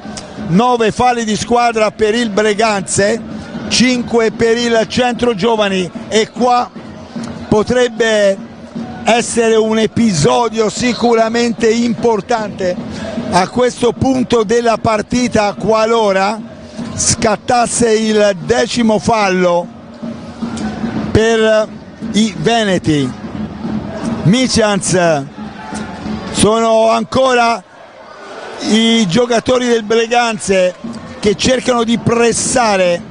9 falli di squadra per il Breganze, 5 per il centro giovani, e qua potrebbe essere un episodio sicuramente importante a questo punto della partita, qualora scattasse il 10° fallo per i veneti. Micians, sono ancora i giocatori del Breganze che cercano di pressare,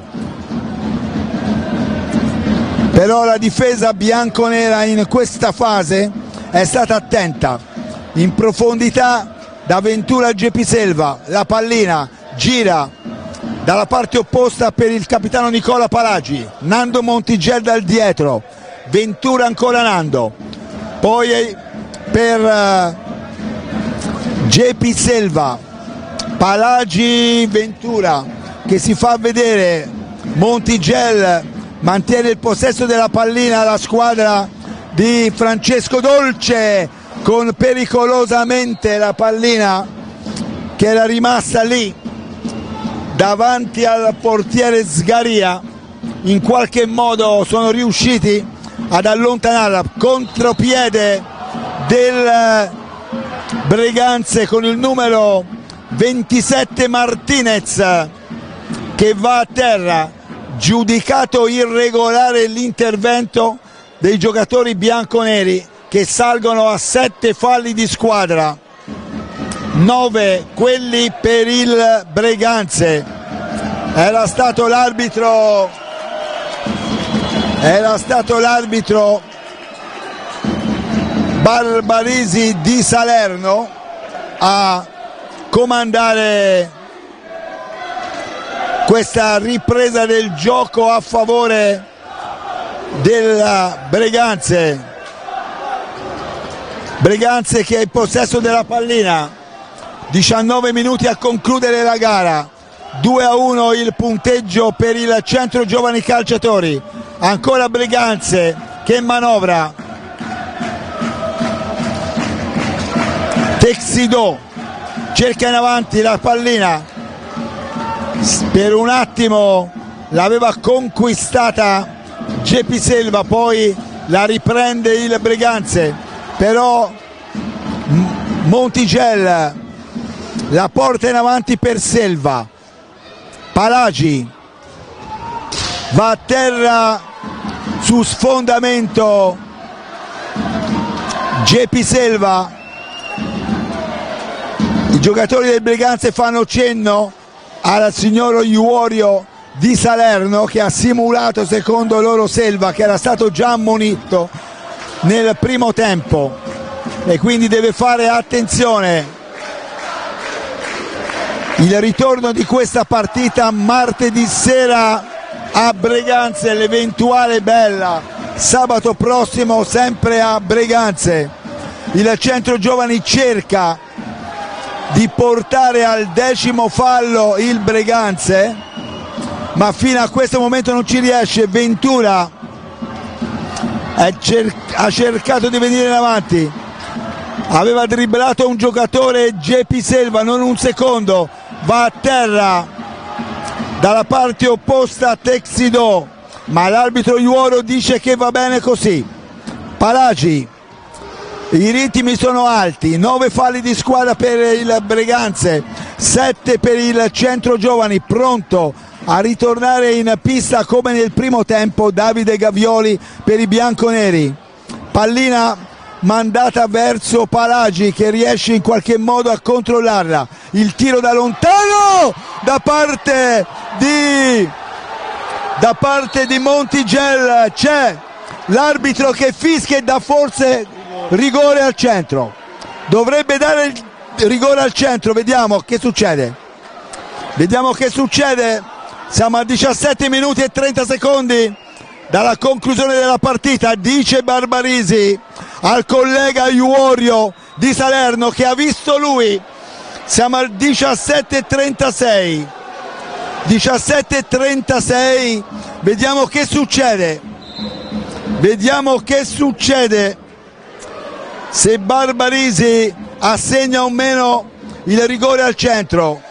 però la difesa bianconera in questa fase è stata attenta. In profondità da Ventura a Gepiselva, la pallina gira dalla parte opposta per il capitano Nicola Palagi. Nando Montigel dal dietro, Ventura ancora Nando, poi per Gepiselva, Palagi, Ventura che si fa vedere. Montigel mantiene il possesso della pallina alla squadra di Francesco Dolce, con pericolosamente la pallina che era rimasta lì davanti al portiere Sgaria. In qualche modo sono riusciti ad allontanarla. Contropiede del Breganze con il numero 27 Martinez, che va a terra. Giudicato irregolare l'intervento dei giocatori bianconeri, che salgono a 7 falli di squadra, 9 quelli per il Breganze. Era stato l'arbitro Barbarisi di Salerno a comandare questa ripresa del gioco a favore del Breganze. Breganze che è in possesso della pallina. 19 minuti a concludere la gara. 2-1 il punteggio per il centro giovani calciatori. Ancora Breganze che manovra. Texidò cerca in avanti la pallina, per un attimo l'aveva conquistata Geppi Selva, poi la riprende il Breganze, però Montigelli la porta in avanti per Selva. Palagi va a terra su sfondamento Geppi Selva. I giocatori del Breganze fanno cenno al signor Iuorio di Salerno, che ha simulato secondo loro Selva, che era stato già ammonito nel primo tempo e quindi deve fare attenzione. Il ritorno di questa partita martedì sera a Breganze, l'eventuale bella sabato prossimo sempre a Breganze. Il centro giovani cerca di portare al 10° fallo il Breganze, ma fino a questo momento non ci riesce. Ventura ha cercato di venire in avanti, aveva dribblato un giocatore, Geppi Selva, non un secondo, va a terra dalla parte opposta Texidò, ma l'arbitro Iuoro dice che va bene così. Palagi, i ritmi sono alti, 9 falli di squadra per il Breganze, 7 per il centro giovani, pronto a ritornare in pista come nel primo tempo Davide Gavioli per i bianconeri. Pallina mandata verso Palagi, che riesce in qualche modo a controllarla, il tiro da lontano da parte di Montigelli, c'è l'arbitro che fischia e dà forse rigore al centro, dovrebbe dare il rigore al centro. Vediamo che succede, siamo a 17 minuti e 30 secondi dalla conclusione della partita. Dice Barbarisi al collega Iuorio di Salerno che ha visto lui. Siamo al 17:36, vediamo che succede, se Barbarisi assegna o meno il rigore al centro,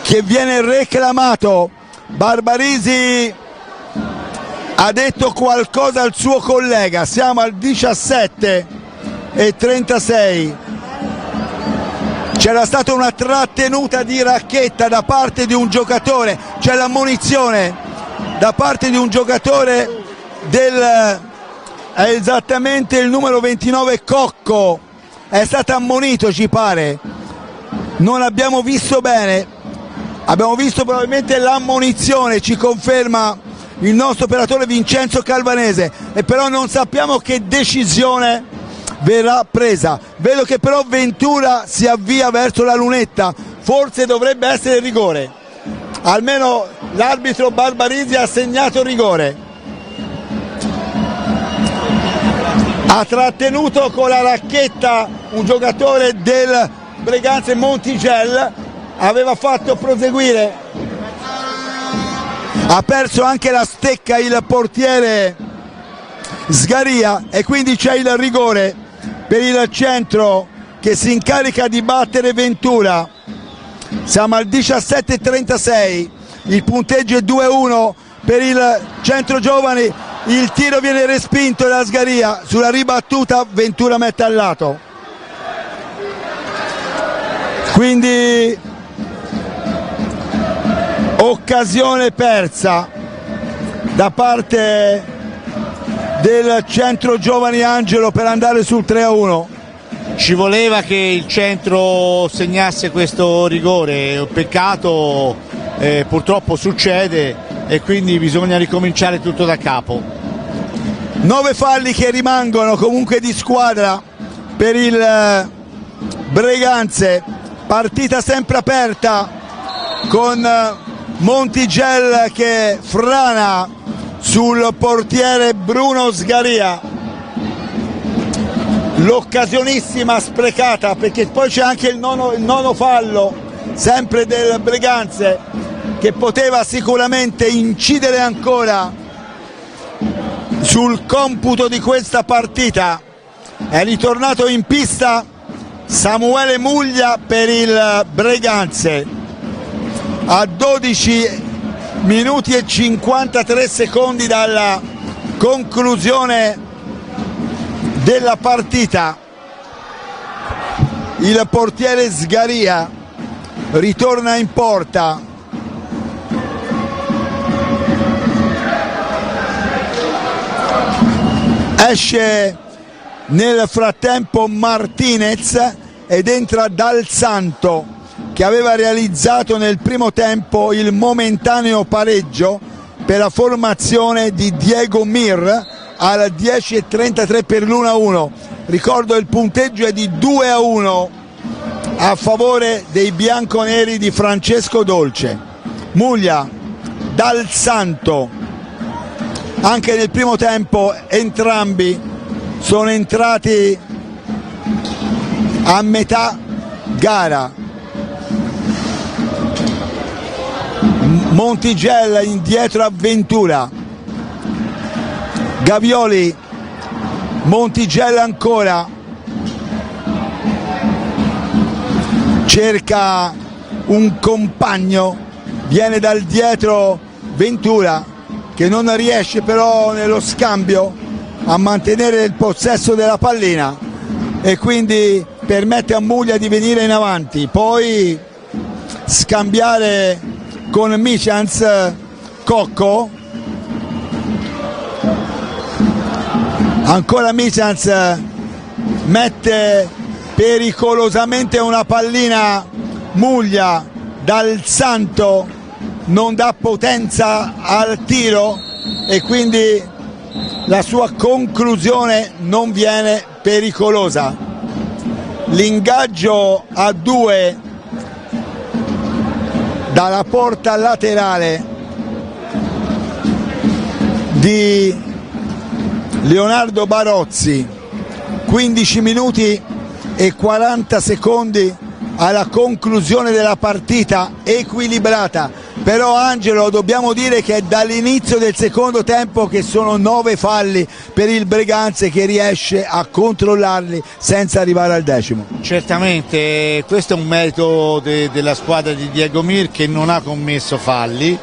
che viene reclamato. Barbarisi ha detto qualcosa al suo collega. Siamo al 17:36, c'era stata una trattenuta di racchetta da parte di un giocatore, c'è l'ammonizione da parte di un giocatore è esattamente il numero 29 Cocco, è stato ammonito, ci pare, non abbiamo visto bene, abbiamo visto probabilmente l'ammonizione, ci conferma il nostro operatore Vincenzo Calvanese, e però non sappiamo che decisione verrà presa. Vedo che però Ventura si avvia verso la lunetta, forse dovrebbe essere rigore, almeno l'arbitro Barbarisi ha segnato rigore, ha trattenuto con la racchetta un giocatore del Breganze, Montigelli, aveva fatto proseguire, ha perso anche la stecca il portiere Sgaria, e quindi c'è il rigore per il centro che si incarica di battere Ventura. Siamo al 17:36, il punteggio è 2-1 per il centro giovani, il tiro viene respinto da Sgaria, sulla ribattuta Ventura mette al lato, quindi occasione persa da parte del centro giovani Angelo per andare sul 3-1. Ci voleva che il centro segnasse questo rigore, peccato, purtroppo succede e quindi bisogna ricominciare tutto da capo. 9 falli che rimangono comunque di squadra per il Breganze, partita sempre aperta con Montigelli che frana sul portiere Bruno Sgaria, l'occasionissima sprecata, perché poi c'è anche il nono fallo sempre del Breganze che poteva sicuramente incidere ancora sul computo di questa partita. È ritornato in pista Samuele Muglia per il Breganze a 12 minuti e 53 secondi dalla conclusione della partita. Il portiere Sgaria ritorna in porta. Esce nel frattempo Martinez ed entra Dal Santo, che aveva realizzato nel primo tempo il momentaneo pareggio per la formazione di Diego Mir al 10:33 per l'1-1. Ricordo il punteggio è di 2-1 a favore dei bianconeri di Francesco Dolce. Muglia, Dal Santo, anche nel primo tempo entrambi sono entrati a metà gara. Montigella indietro a Ventura, Gavioli, Montigella ancora, cerca un compagno, viene dal dietro Ventura che non riesce però nello scambio a mantenere il possesso della pallina e quindi permette a Muglia di venire in avanti, poi scambiare con Micians. Cocco, ancora Micians mette pericolosamente una pallina Muglia, Dal Santo non dà potenza al tiro e quindi la sua conclusione non viene pericolosa. L'ingaggio a 2 dalla porta laterale di Leonardo Barozzi, 15 minuti e 40 secondi alla conclusione della partita equilibrata. Però Angelo, dobbiamo dire che è dall'inizio del secondo tempo che sono 9 falli per il Breganze, che riesce a controllarli senza arrivare al 10°. Certamente questo è un merito della squadra di Diego Mir, che non ha commesso falli,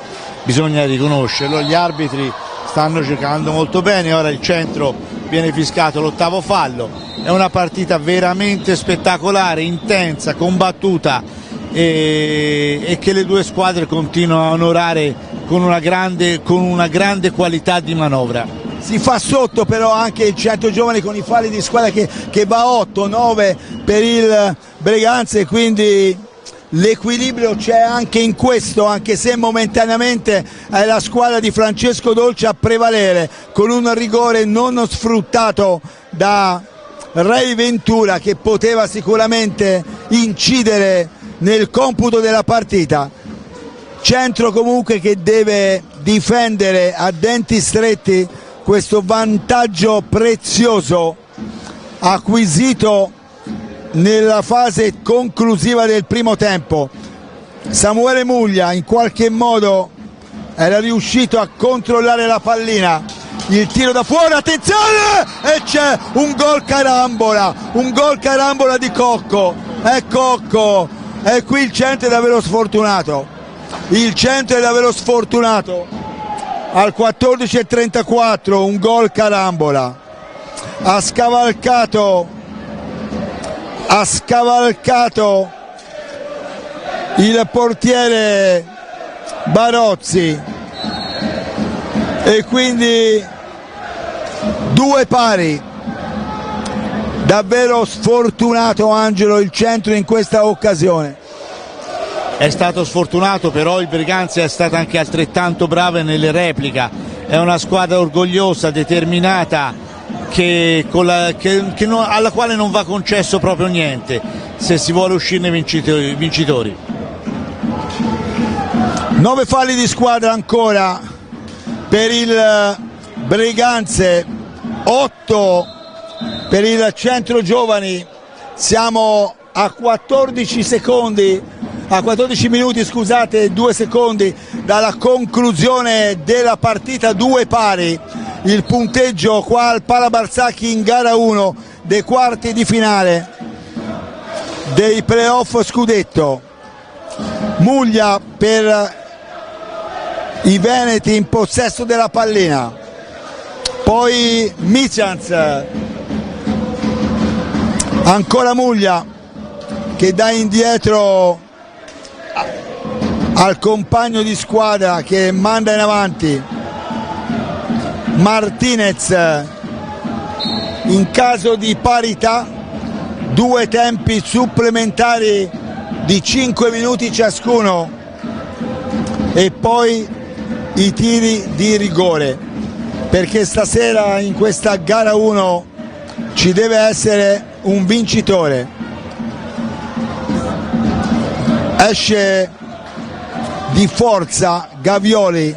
bisogna riconoscerlo. Gli arbitri stanno giocando molto bene, ora il centro viene fiscato l'8° fallo. È una partita veramente spettacolare, intensa, combattuta e che le due squadre continuano a onorare con una grande qualità di manovra. Si fa sotto però anche il Centro Giovani con i falli di squadra che va 8-9 per il Breganze, quindi l'equilibrio c'è anche in questo, anche se momentaneamente è la squadra di Francesco Dolce a prevalere con un rigore non sfruttato da Ray Ventura, che poteva sicuramente incidere nel computo della partita. Centro comunque che deve difendere a denti stretti questo vantaggio prezioso acquisito nella fase conclusiva del primo tempo. Samuele Muglia in qualche modo era riuscito a controllare la pallina, il tiro da fuori, attenzione, e c'è un gol carambola di Cocco. È Cocco, e qui il centro è davvero sfortunato, al 14:34 un gol carambola. Ha scavalcato il portiere Barozzi e quindi 2 pari. Davvero sfortunato Angelo il centro in questa occasione. È stato sfortunato, però il Breganze è stata anche altrettanto brava nelle repliche. È una squadra orgogliosa, determinata, alla quale non va concesso proprio niente se si vuole uscirne vincitori. 9 falli di squadra ancora per il Breganze, 8 per il Centro Giovani. Siamo a 14 minuti e 2 secondi dalla conclusione della partita, 2 pari. Il punteggio qua al Pala Barzanchi in gara 1 dei quarti di finale. dei playoff scudetto. Muglia per i veneti in possesso della pallina, poi Micians, ancora Muglia che dà indietro al compagno di squadra che manda in avanti. Martinez, in caso di parità 2 tempi supplementari di 5 minuti ciascuno e poi i tiri di rigore, perché stasera in questa gara 1 ci deve essere un vincitore. Esce di forza Gavioli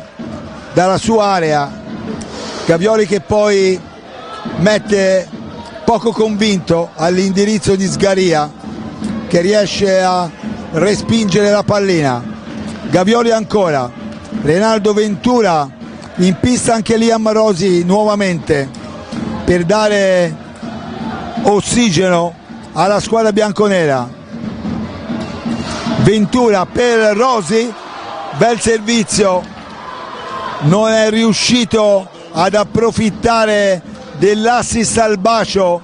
dalla sua area, Gavioli che poi mette poco convinto all'indirizzo di Sgaria, che riesce a respingere la pallina. Gavioli ancora, Renaldo Ventura in pista, anche lì Amrosi nuovamente per dare ossigeno alla squadra bianconera. Ventura per Rosi, bel servizio, non è riuscito ad approfittare dell'assist al bacio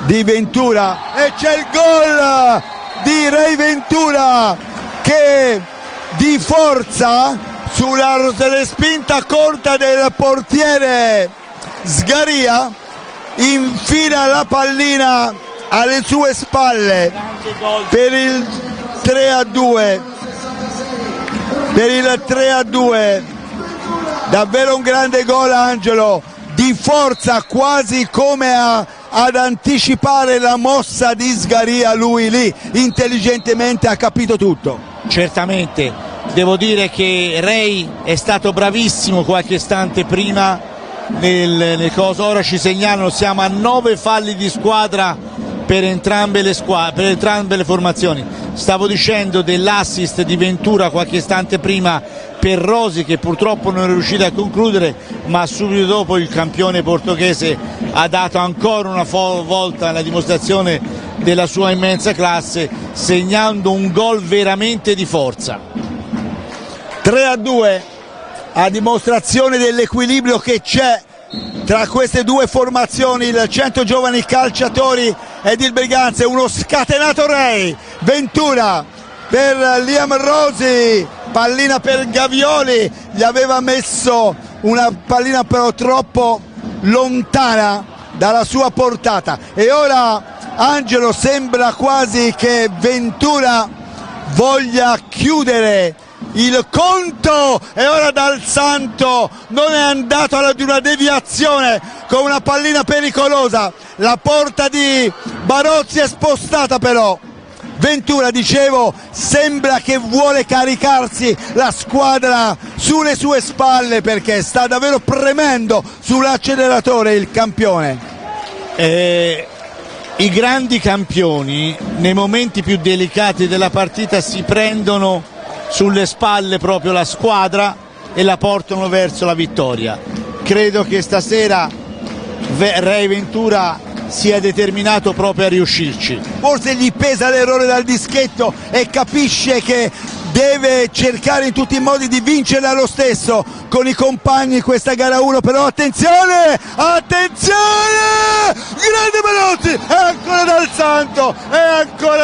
di Ventura e c'è il gol di Ray Ventura che di forza sulla respinta corta del portiere Sgaria infila la pallina alle sue spalle per il 3-2. Per il 3-2, davvero un grande gol, Angelo, di forza, quasi come ad anticipare la mossa di Sgaria. Lui lì intelligentemente ha capito tutto. Certamente, devo dire che Ray è stato bravissimo qualche istante prima nel coso. Ora ci segnalano, siamo a 9 falli di squadra per entrambe le formazioni. Stavo dicendo dell'assist di Ventura qualche istante prima per Rosi, che purtroppo non è riuscito a concludere, ma subito dopo il campione portoghese ha dato ancora una volta la dimostrazione della sua immensa classe, segnando un gol veramente di forza. 3-2, a dimostrazione dell'equilibrio che c'è tra queste due formazioni, il 100 giovani calciatori ed il Breganze. Uno scatenato Ray Ventura per Liam Rosi, pallina per Gavioli, gli aveva messo una pallina però troppo lontana dalla sua portata, e ora Angelo sembra quasi che Ventura voglia chiudere il conto, e ora Dal Santo non è andato ad una deviazione con una pallina pericolosa. La porta di Barozzi è spostata, però Ventura, dicevo, sembra che vuole caricarsi la squadra sulle sue spalle, perché sta davvero premendo sull'acceleratore il campione. I grandi campioni nei momenti più delicati della partita si prendono sulle spalle proprio la squadra e la portano verso la vittoria. Credo che stasera Ray Ventura sia determinato proprio a riuscirci. Forse gli pesa l'errore dal dischetto e capisce che deve cercare in tutti i modi di vincerla lo stesso con i compagni questa gara 1, però attenzione, grande Barozzi, e ancora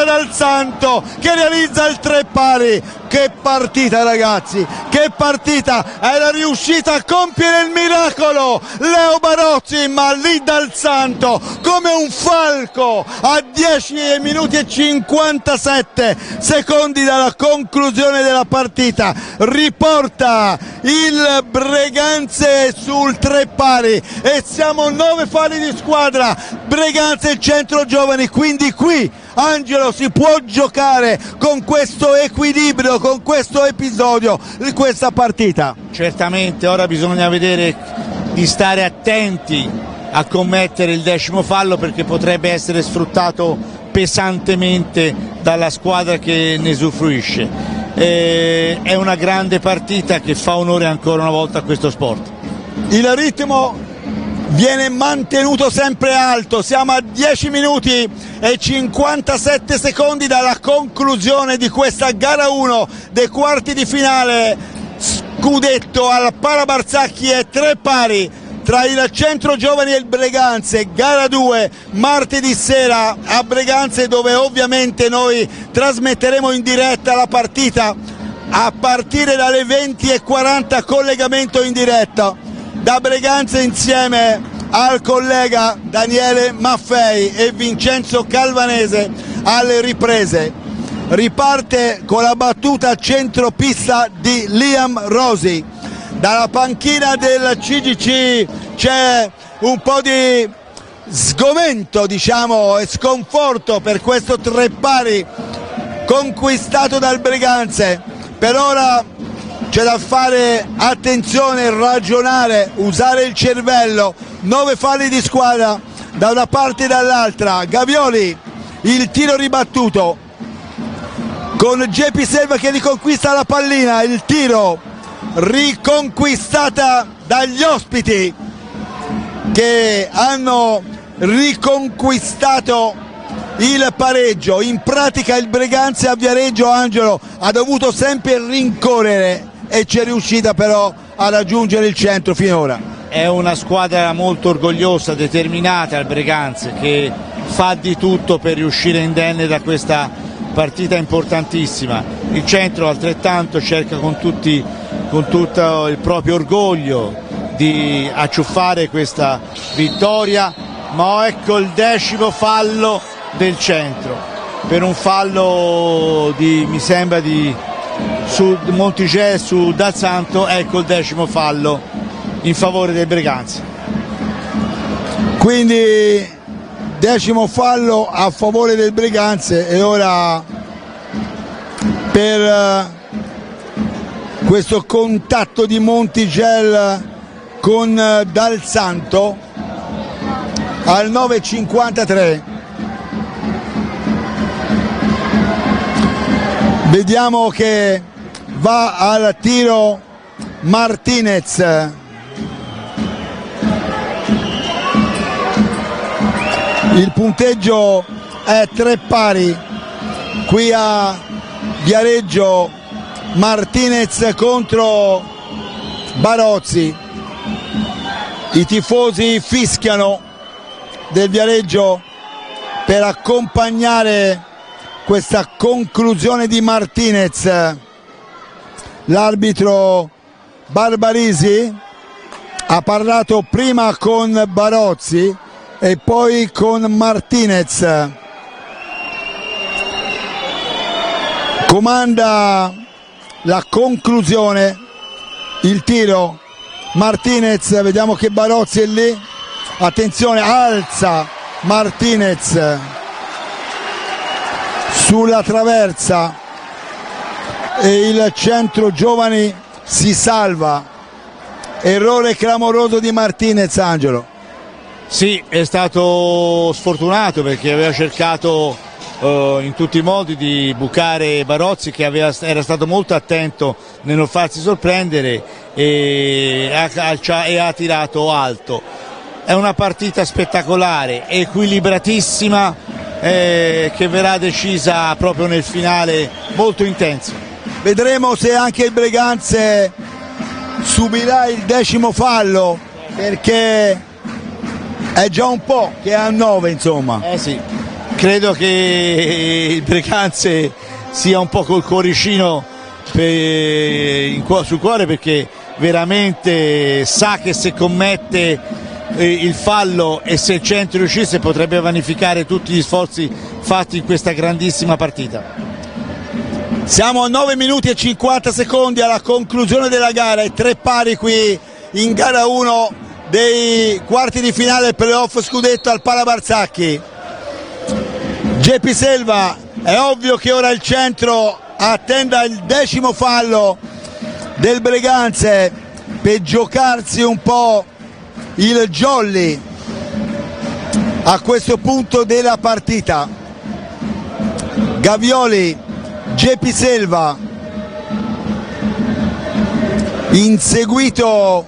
Dal Santo che realizza il 3 pari. Che partita, ragazzi, che partita! Era riuscita a compiere il miracolo Leo Barozzi, ma lì Dal Santo come un falco a 10 minuti e 57 secondi dalla conclusione della partita riporta il Breganze sul 3 pari, e siamo 9 falli di squadra, Breganze e Centro Giovani. Quindi qui, Angelo, si può giocare con questo equilibrio, con questo episodio di questa partita. Certamente, ora bisogna vedere di stare attenti a commettere il 10° fallo, perché potrebbe essere sfruttato pesantemente dalla squadra che ne usufruisce. È una grande partita che fa onore ancora una volta a questo sport. Il ritmo viene mantenuto sempre alto. Siamo a 10 minuti e 57 secondi dalla conclusione di questa gara 1 dei quarti di finale scudetto al Parabarzacchi e 3 pari tra il Centro Giovani e il Breganze. Gara 2 martedì sera a Breganze, dove ovviamente noi trasmetteremo in diretta la partita a partire dalle 20:40, collegamento in diretta da Breganze insieme al collega Daniele Maffei e Vincenzo Calvanese alle riprese. Riparte con la battuta centropista di Liam Rosi. Dalla panchina del CGC c'è un po' di sgomento, diciamo, e sconforto per questo 3 pari conquistato dal Breganze. Per ora c'è da fare attenzione, ragionare, usare il cervello. 9 falli di squadra da una parte e dall'altra. Gavioli, il tiro ribattuto con Geppi Selva che riconquista la pallina, il tiro riconquistata dagli ospiti che hanno riconquistato il pareggio. In pratica il Breganze a Viareggio, Angelo, ha dovuto sempre rincorrere e c'è riuscita però a raggiungere il centro finora. È una squadra molto orgogliosa, determinata il Breganze, che fa di tutto per riuscire indenne da questa partita importantissima. Il centro altrettanto cerca con tutto il proprio orgoglio di acciuffare questa vittoria, ma ecco il 10° fallo del centro, per un fallo mi sembra su Montigè, su Dal Santo. Ecco il 10° fallo in favore del Breganze. Quindi 10° fallo a favore del Breganze. E ora per questo contatto di Montigel con Dal Santo al 9:53 vediamo che va al tiro Martinez. Il punteggio è 3 pari qui a Viareggio. Martinez contro Barozzi. I tifosi fischiano del Viareggio per accompagnare questa conclusione di Martinez. L'arbitro Barbarisi ha parlato prima con Barozzi e poi con Martinez. Comanda la conclusione, il tiro Martinez. Vediamo che Barozzi è lì, attenzione, alza Martinez sulla traversa e il Centro Giovani si salva. Errore clamoroso di Martinez, Angelo. Sì, è stato sfortunato perché aveva cercato in tutti i modi di bucare Barozzi, che era stato molto attento nel non farsi sorprendere, e ha tirato alto. È una partita spettacolare, equilibratissima, che verrà decisa proprio nel finale, molto intenso. Vedremo se anche il Breganze subirà il 10° fallo, perché è già un po' che è a 9, insomma. Sì, credo che il Breganze sia un po' col cuoricino sul cuore, perché veramente sa che se commette il fallo e se il centro riuscisse potrebbe vanificare tutti gli sforzi fatti in questa grandissima partita. Siamo a 9 minuti e 50 secondi alla conclusione della gara e 3 pari qui in gara 1 dei quarti di finale playoff scudetto al Parabarzacchi. Geppi Selva, è ovvio che ora il centro attenda il 10° fallo del Breganze per giocarsi un po' il jolly a questo punto della partita. Gavioli, Geppi Selva, inseguito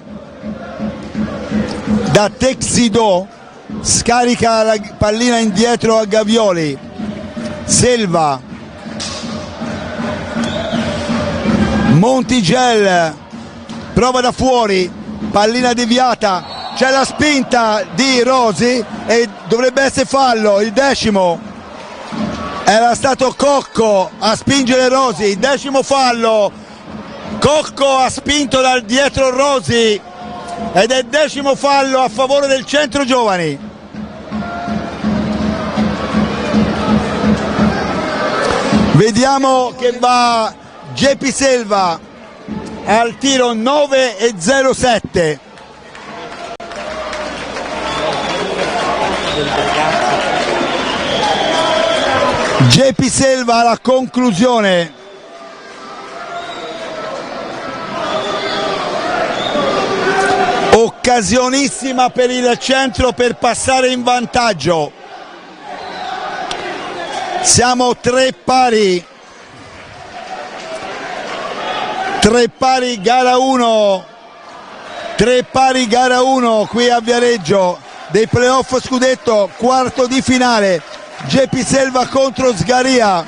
da Texido, scarica la pallina indietro a Gavioli, Selva, Montigel prova da fuori, pallina deviata, c'è la spinta di Rosi e dovrebbe essere fallo, il 10º. Era stato Cocco a spingere Rosi, il 10º fallo. Cocco ha spinto dal dietro Rosi ed è il 10º fallo a favore del Centro Giovani. Vediamo che va Gepi Selva al tiro 9,07. Gepi Selva alla conclusione. Occasionissima per il centro per passare in vantaggio. Siamo 3 pari. 3 pari gara 1. 3 pari gara 1 qui a Viareggio dei playoff scudetto, quarto di finale. Gepi Selva contro Sgaria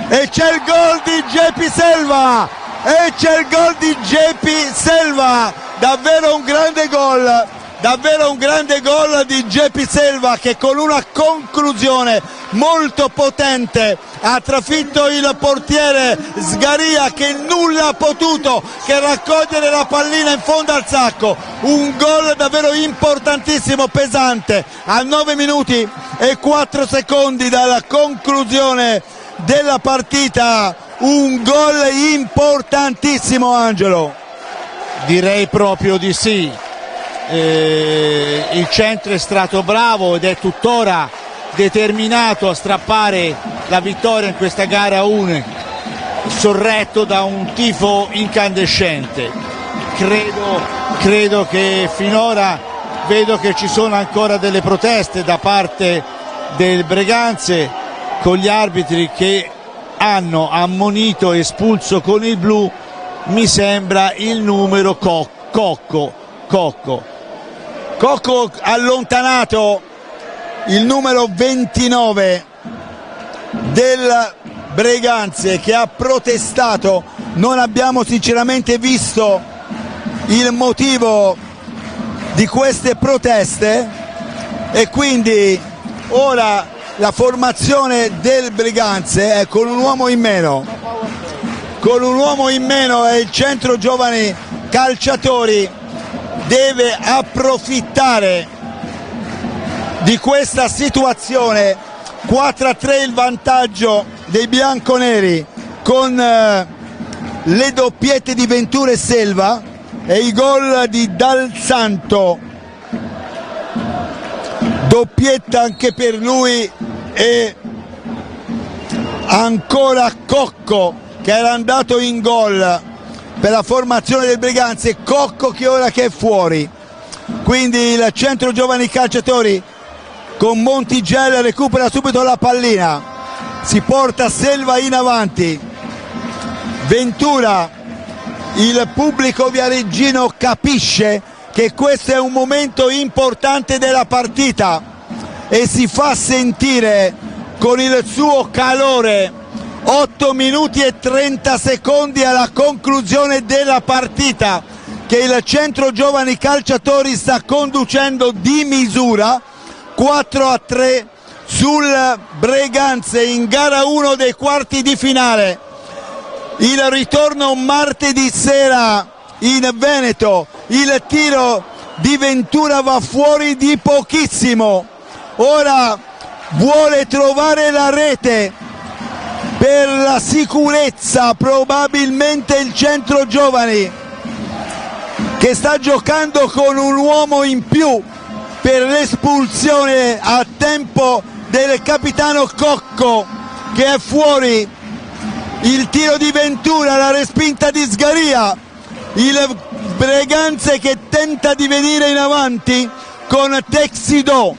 e c'è il gol di Gepi Selva, e c'è il gol di Gepi Selva, davvero un grande gol, davvero un grande gol di Gepi Selva, che con una conclusione molto potente ha trafitto il portiere Sgaria, che nulla ha potuto che raccogliere la pallina in fondo al sacco. Un gol davvero importantissimo, pesante, a 9 minuti e 4 secondi dalla conclusione della partita. Un gol importantissimo, Angelo. Direi proprio di sì. Il centro è stato bravo ed è tuttora determinato a strappare la vittoria in questa gara 1, sorretto da un tifo incandescente. Credo che finora vedo che ci sono ancora delle proteste da parte del Breganze con gli arbitri che hanno ammonito e espulso con il blu, mi sembra, il numero Cocco allontanato, il numero 29 del Breganze, che ha protestato. Non abbiamo sinceramente visto il motivo di queste proteste e quindi ora la formazione del Breganze è con un uomo in meno. Con un uomo in meno, e il Centro Giovani Calciatori deve approfittare di questa situazione. 4-3 il vantaggio dei bianconeri, con le doppiette di Ventura e Selva e i gol di Dal Santo, doppietta anche per lui, e ancora Cocco che era andato in gol per la formazione del Breganze. Cocco che ora che è fuori, quindi il Centro Giovani Calciatori con Montigel recupera subito la pallina, si porta Selva in avanti. Ventura, il pubblico viareggino capisce che questo è un momento importante della partita e si fa sentire con il suo calore. 8 minuti e 30 secondi alla conclusione della partita, che il Centro Giovani Calciatori sta conducendo di misura 4-3 sul Breganze in gara 1 dei quarti di finale. Il ritorno martedì sera in Veneto, il tiro di Ventura va fuori di pochissimo, ora vuole trovare la rete per la sicurezza, probabilmente il Centro Giovani, che sta giocando con un uomo in più per l'espulsione a tempo del capitano Cocco, che è fuori. Il tiro di Ventura, la respinta di Sgaria, il Breganze che tenta di venire in avanti con Texido,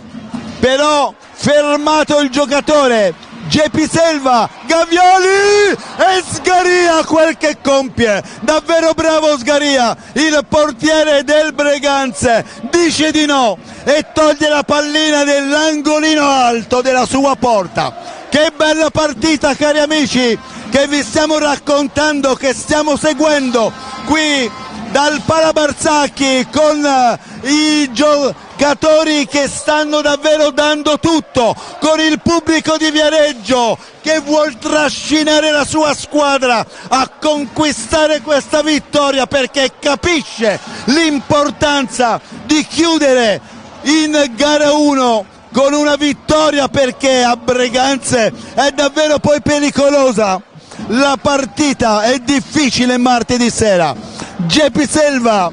però fermato il giocatore Gepi Selva, Gavioli e Sgaria quel che compie, davvero bravo Sgaria, il portiere del Breganze dice di no e toglie la pallina nell'angolino alto della sua porta. Che bella partita, cari amici, che vi stiamo raccontando, che stiamo seguendo qui dal Pala Barzanchi con i giocatori che stanno davvero dando tutto, con il pubblico di Viareggio che vuol trascinare la sua squadra a conquistare questa vittoria perché capisce l'importanza di chiudere in gara 1 con una vittoria, perché a Breganze è davvero poi pericolosa. La partita è difficile martedì sera. Gepi Selva,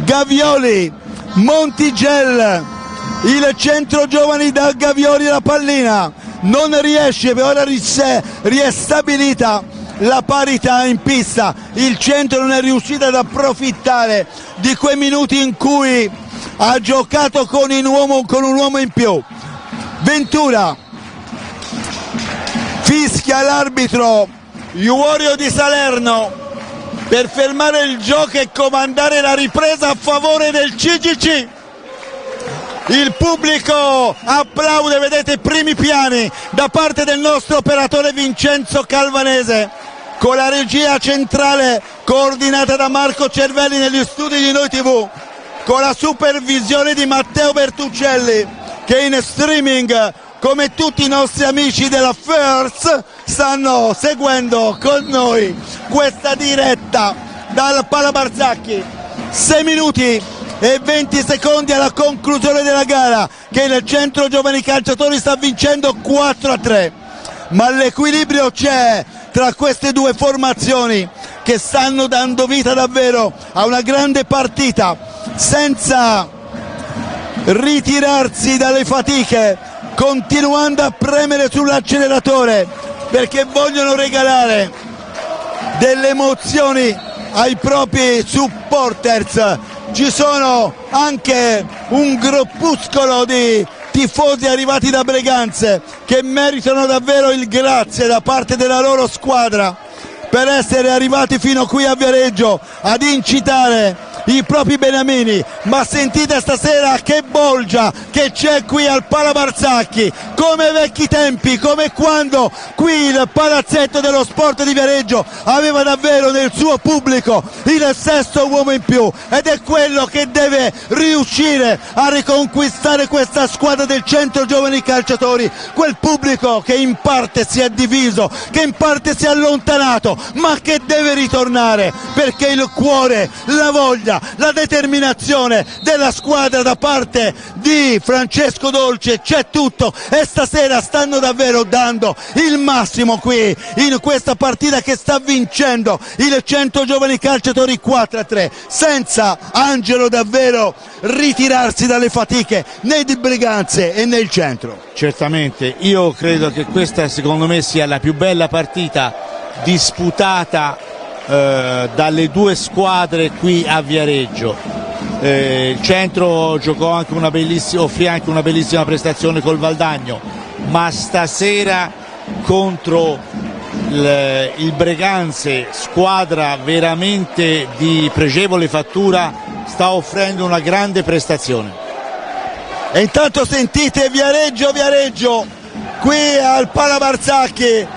Gavioli, Montigel, il centro giovani da Gavioli, la pallina non riesce, per ora riestabilita la parità in pista, il centro non è riuscito ad approfittare di quei minuti in cui ha giocato con un uomo in più. Ventura fischia l'arbitro Iuorio di Salerno per fermare il gioco e comandare la ripresa a favore del CGC. Il pubblico applaude, vedete, primi piani da parte del nostro operatore Vincenzo Calvanese, con la regia centrale coordinata da Marco Cervelli negli studi di Noi TV, con la supervisione di Matteo Bertuccelli, che in streaming, come tutti i nostri amici della First, stanno seguendo con noi questa diretta dal Pala Barzanchi. 6 minuti e 20 secondi alla conclusione della gara, che il centro giovani calciatori sta vincendo 4-3, ma l'equilibrio c'è tra queste due formazioni che stanno dando vita davvero a una grande partita, senza ritirarsi dalle fatiche, continuando a premere sull'acceleratore perché vogliono regalare delle emozioni ai propri supporters. Ci sono anche un gruppuscolo di tifosi arrivati da Breganze che meritano davvero il grazie da parte della loro squadra per essere arrivati fino qui a Viareggio ad incitare i propri beniamini. Ma sentite stasera che bolgia che c'è qui al Pala Barzanchi, come ai vecchi tempi, come quando qui il palazzetto dello sport di Viareggio aveva davvero nel suo pubblico il sesto uomo in più, ed è quello che deve riuscire a riconquistare questa squadra del centro giovani calciatori, quel pubblico che in parte si è diviso, che in parte si è allontanato, ma che deve ritornare, perché il cuore, la voglia, la determinazione della squadra da parte di Francesco Dolce c'è tutto, e stasera stanno davvero dando il massimo qui in questa partita che sta vincendo il centro giovani calciatori 4-3, senza Angelo davvero ritirarsi dalle fatiche né di Breganze e nel centro. Certamente, io credo che questa secondo me sia la più bella partita disputata dalle due squadre qui a Viareggio. Il centro giocò anche offrì anche una bellissima prestazione col Valdagno, ma stasera contro il Breganze, squadra veramente di pregevole fattura, sta offrendo una grande prestazione. E intanto sentite Viareggio qui al Pala Barzanchi.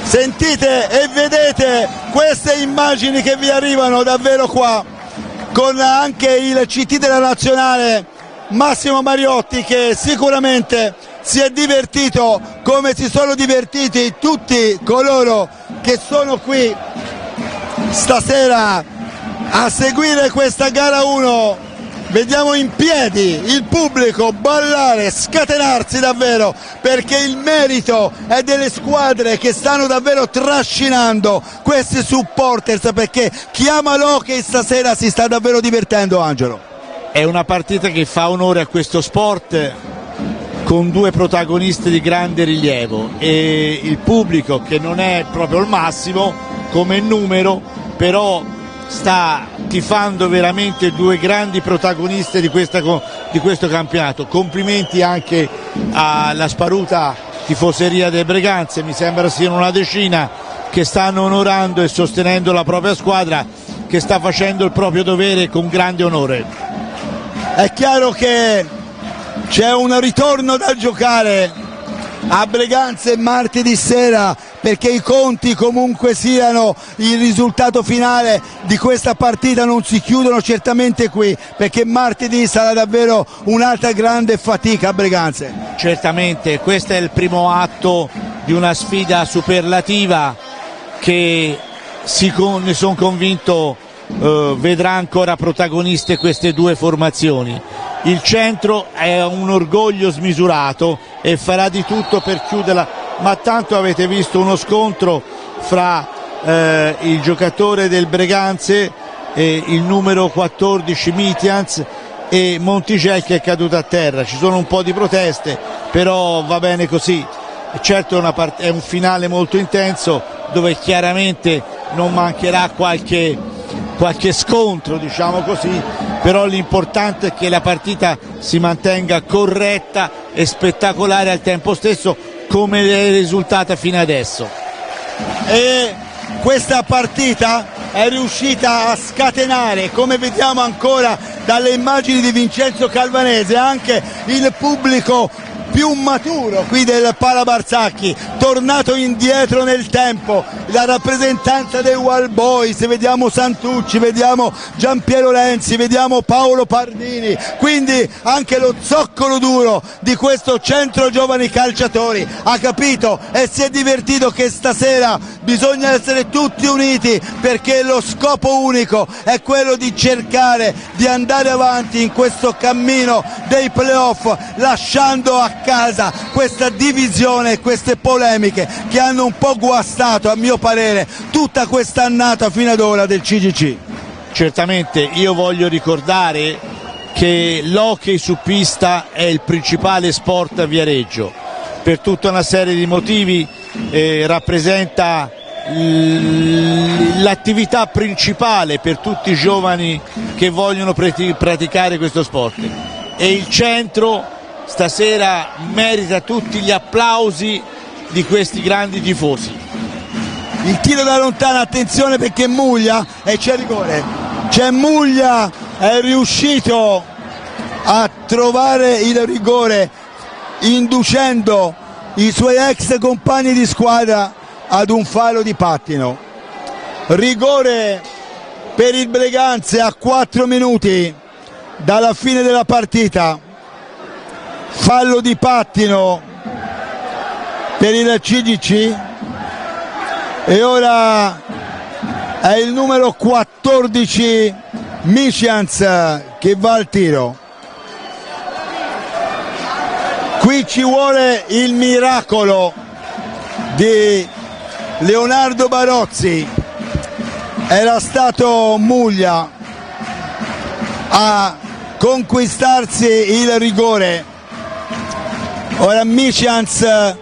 Sentite e vedete queste immagini che vi arrivano davvero qua, con anche il CT della nazionale Massimo Mariotti, che sicuramente si è divertito come si sono divertiti tutti coloro che sono qui stasera a seguire questa gara 1. Vediamo in piedi il pubblico ballare, scatenarsi davvero, perché il merito è delle squadre che stanno davvero trascinando questi supporters, perché chi ama l'hockey stasera si sta davvero divertendo. Angelo, è una partita che fa onore a questo sport, con due protagonisti di grande rilievo, e il pubblico, che non è proprio il massimo come numero, però sta tifando veramente due grandi protagonisti di questo campionato. Complimenti anche alla Sparuta tifoseria del Breganze, mi sembra siano una decina, che stanno onorando e sostenendo la propria squadra, che sta facendo il proprio dovere con grande onore. È chiaro che c'è un ritorno da giocare a Breganze martedì sera, perché i conti comunque siano, il risultato finale di questa partita non si chiudono certamente qui, perché martedì sarà davvero un'altra grande fatica a Breganze. Certamente questo è il primo atto di una sfida superlativa che ne sono convinto vedrà ancora protagoniste queste due formazioni. Il centro è un orgoglio smisurato e farà di tutto per chiuderla, ma tanto avete visto uno scontro fra il giocatore del Breganze, il numero 14 Mitians, e Montigel, che è caduto a terra. Ci sono un po' di proteste, però va bene così. Certo è un finale molto intenso, dove chiaramente non mancherà qualche scontro, diciamo così, però l'importante è che la partita si mantenga corretta e spettacolare al tempo stesso, come è risultata fino adesso. E questa partita è riuscita a scatenare, come vediamo ancora dalle immagini di Vincenzo Calvanese, anche il pubblico più maturo qui del Palabarzacchi, tornato indietro nel tempo, la rappresentanza dei Wild Boys, vediamo Santucci, vediamo Giampiero Lenzi, vediamo Paolo Pardini, quindi anche lo zoccolo duro di questo centro giovani calciatori ha capito e si è divertito che stasera bisogna essere tutti uniti, perché lo scopo unico è quello di cercare di andare avanti in questo cammino dei playoff, lasciando a casa questa divisione e queste polemiche che hanno un po' guastato, a mio parere, tutta questa annata fino ad ora del CGC. Certamente io voglio ricordare che l'hockey su pista è il principale sport a Viareggio, per tutta una serie di motivi, rappresenta l'attività principale per tutti i giovani che vogliono praticare questo sport, e il centro stasera merita tutti gli applausi di questi grandi tifosi. Il tiro da lontana, attenzione perché Muglia, e c'è rigore, c'è Muglia, è riuscito a trovare il rigore inducendo i suoi ex compagni di squadra ad un fallo di pattino. Rigore per il Breganze a 4 minuti dalla fine della partita, fallo di pattino per il CGC, e ora è il numero 14 Micians che va al tiro. Qui ci vuole il miracolo di Leonardo Barozzi, era stato Muglia a conquistarsi il rigore. Ora Micians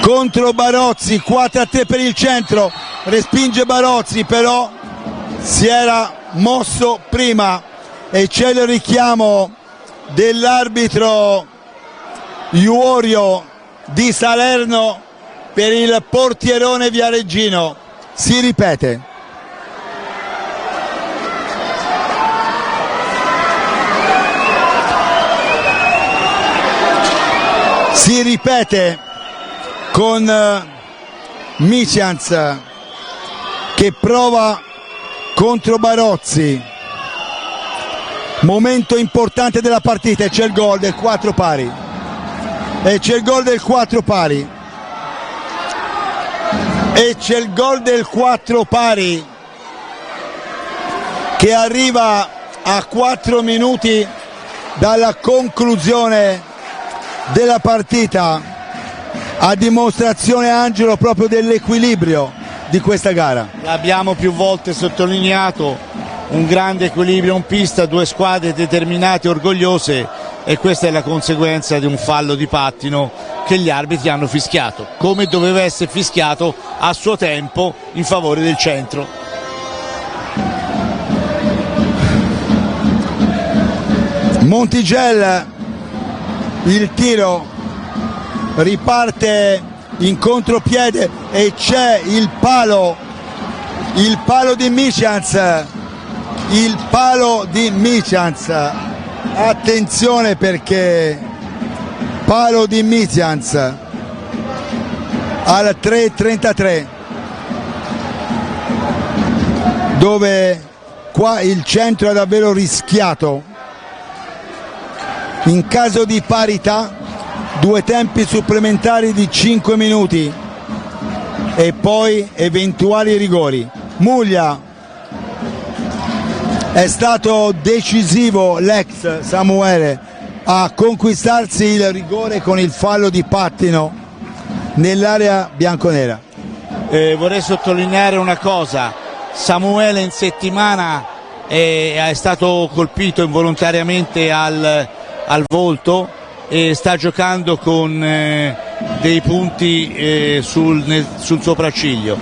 contro Barozzi, 4-3 per il centro, respinge Barozzi, però si era mosso prima e c'è il richiamo dell'arbitro Iuorio di Salerno per il portierone viareggino. Si ripete. Si ripete con Micians che prova contro Barozzi. Momento importante della partita, e c'è il gol del 4 pari. E c'è il gol del 4 pari. E c'è il gol del 4 pari che arriva a 4 minuti dalla conclusione della partita, a dimostrazione, Angelo, proprio dell'equilibrio di questa gara. L'abbiamo più volte sottolineato, un grande equilibrio in pista, due squadre determinate e orgogliose, e questa è la conseguenza di un fallo di pattino che gli arbitri hanno fischiato, come doveva essere fischiato a suo tempo in favore del centro. Montigel, il tiro riparte in contropiede e c'è il palo di Micians, il palo di Micians, attenzione perché palo di Micians al 3:33, dove qua il centro è davvero rischiato. In caso di parità 2 tempi supplementari di 5 minuti e poi eventuali rigori. Muglia, è stato decisivo l'ex Samuele a conquistarsi il rigore con il fallo di pattino nell'area bianconera. Vorrei sottolineare una cosa: Samuele in settimana è stato colpito involontariamente al volto e sta giocando con dei punti sul sopracciglio.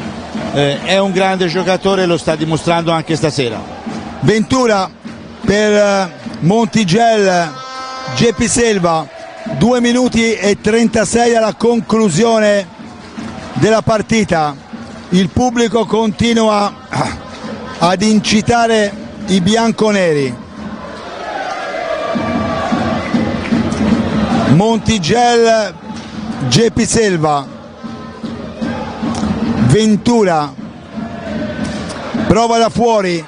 È un grande giocatore, lo sta dimostrando anche stasera. Ventura per Montigel, Geppi Selva, 2 minuti e 36 alla conclusione della partita. Il pubblico continua ad incitare i bianconeri. Montigel, Geppi Selva, Ventura prova da fuori,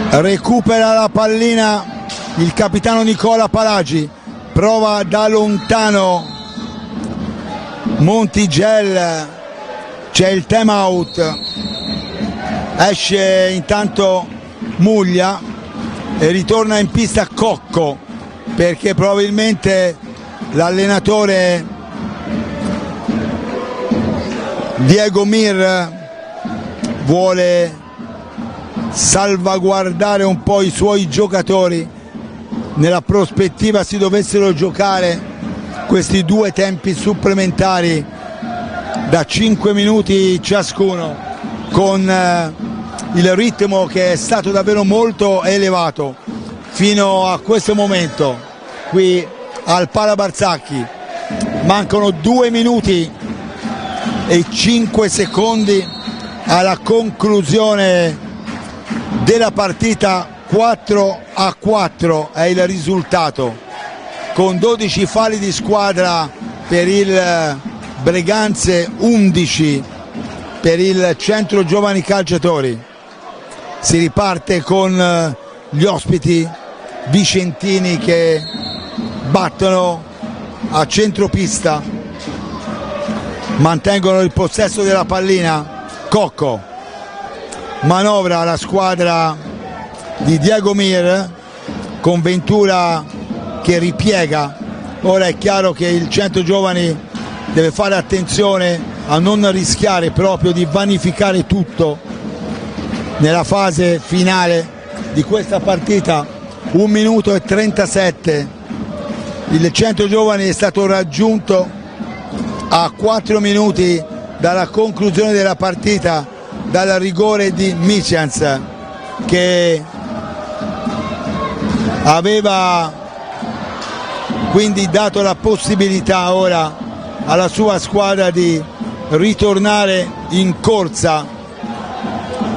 recupera la pallina il capitano Nicola Palagi, prova da lontano Montigel, c'è il time out, esce intanto Muglia e ritorna in pista Cocco, perché probabilmente l'allenatore Diego Mir vuole salvaguardare un po' i suoi giocatori nella prospettiva si dovessero giocare questi 2 tempi supplementari da 5 minuti ciascuno, con il ritmo che è stato davvero molto elevato fino a questo momento qui al Pala Barzanchi. Mancano 2 minuti e 5 secondi alla conclusione della partita. 4-4 è il risultato, con 12 falli di squadra per il Breganze, 11 per il Centro Giovani Calciatori. Si riparte con gli ospiti vicentini che battono a centropista, mantengono il possesso della pallina. Cocco manovra la squadra di Diego Mir con Ventura che ripiega. Ora è chiaro che il Centro Giovani deve fare attenzione a non rischiare proprio di vanificare tutto nella fase finale di questa partita. 1 minuto e 37, il Centro Giovani è stato raggiunto a 4 minuti dalla conclusione della partita dal rigore di Micians, che aveva quindi dato la possibilità ora alla sua squadra di ritornare in corsa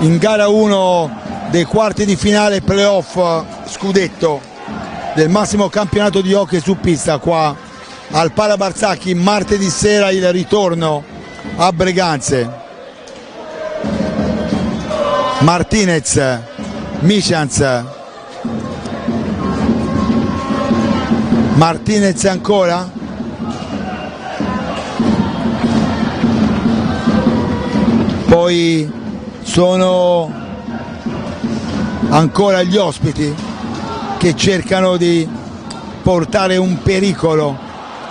in gara 1 dei quarti di finale playoff scudetto del massimo campionato di hockey su pista qua al Pala Barzanchi. Martedì sera il ritorno a Breganze. Martinez, Micians, Martinez ancora, poi sono ancora gli ospiti che cercano di portare un pericolo.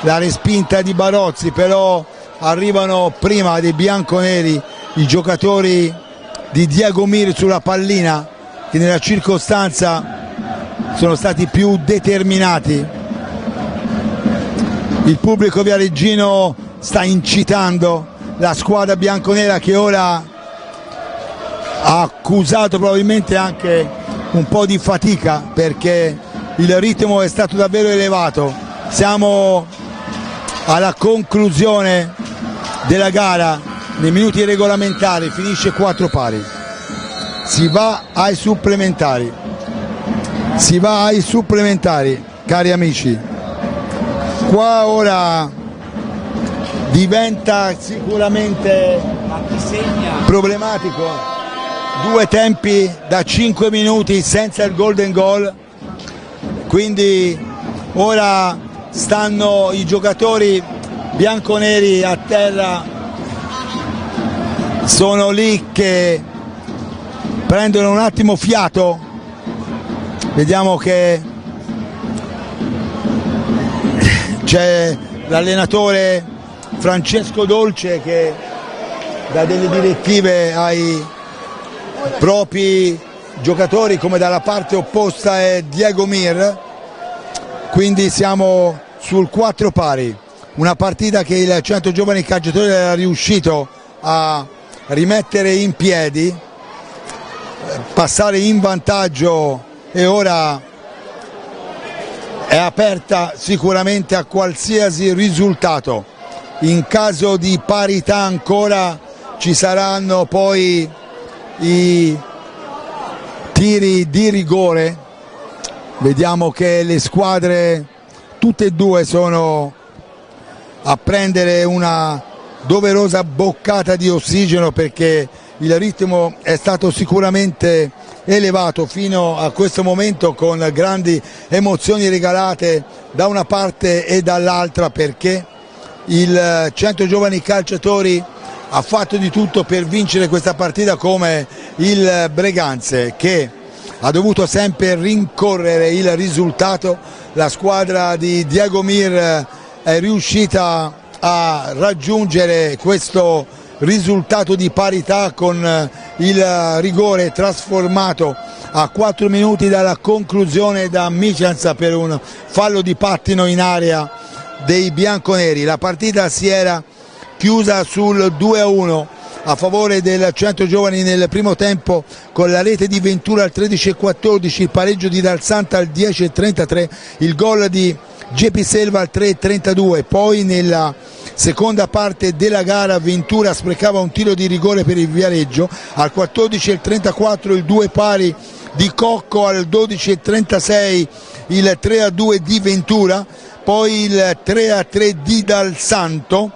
La respinta di Barozzi, però arrivano prima dei bianconeri i giocatori di Diego Mir sulla pallina, che nella circostanza sono stati più determinati. Il pubblico viareggino sta incitando la squadra bianconera, che ora ha accusato probabilmente anche un po' di fatica, perché il ritmo è stato davvero elevato. Siamo alla conclusione della gara, nei minuti regolamentari, finisce 4 pari. Si va ai supplementari. Si va ai supplementari, cari amici. Qua ora diventa sicuramente problematico. 2 tempi da 5 minuti senza il golden goal. Quindi ora stanno i giocatori bianconeri a terra, sono lì che prendono un attimo fiato. Vediamo che c'è l'allenatore Francesco Dolce che dà delle direttive ai propri giocatori, come dalla parte opposta è Diego Mir. Quindi siamo sul 4 pari, una partita che il Centro Giovani Calciatori era riuscito a rimettere in piedi, passare in vantaggio, e ora è aperta sicuramente a qualsiasi risultato. In caso di parità ancora ci saranno poi i tiri di rigore. Vediamo che le squadre tutte e due sono a prendere una doverosa boccata di ossigeno, perché il ritmo è stato sicuramente elevato fino a questo momento, con grandi emozioni regalate da una parte e dall'altra, perché il Centro Giovani Calciatori ha fatto di tutto per vincere questa partita, come il Breganze, che ha dovuto sempre rincorrere il risultato. La squadra di Diego Mir è riuscita a raggiungere questo risultato di parità con il rigore trasformato a 4 minuti dalla conclusione da Micianza per un fallo di pattino in area dei bianconeri. La partita si era chiusa sul 2-1 a favore del Centro Giovani nel primo tempo, con la rete di Ventura al 13:14, il pareggio di Dal Santa al 10:33, il gol di Gepi Selva al 3:32. Poi nella seconda parte della gara Ventura sprecava un tiro di rigore per il Viareggio al 14:34, il 2 pari di Cocco al 12:36, il 3-2 di Ventura, poi il 3-3 di Dal Santo.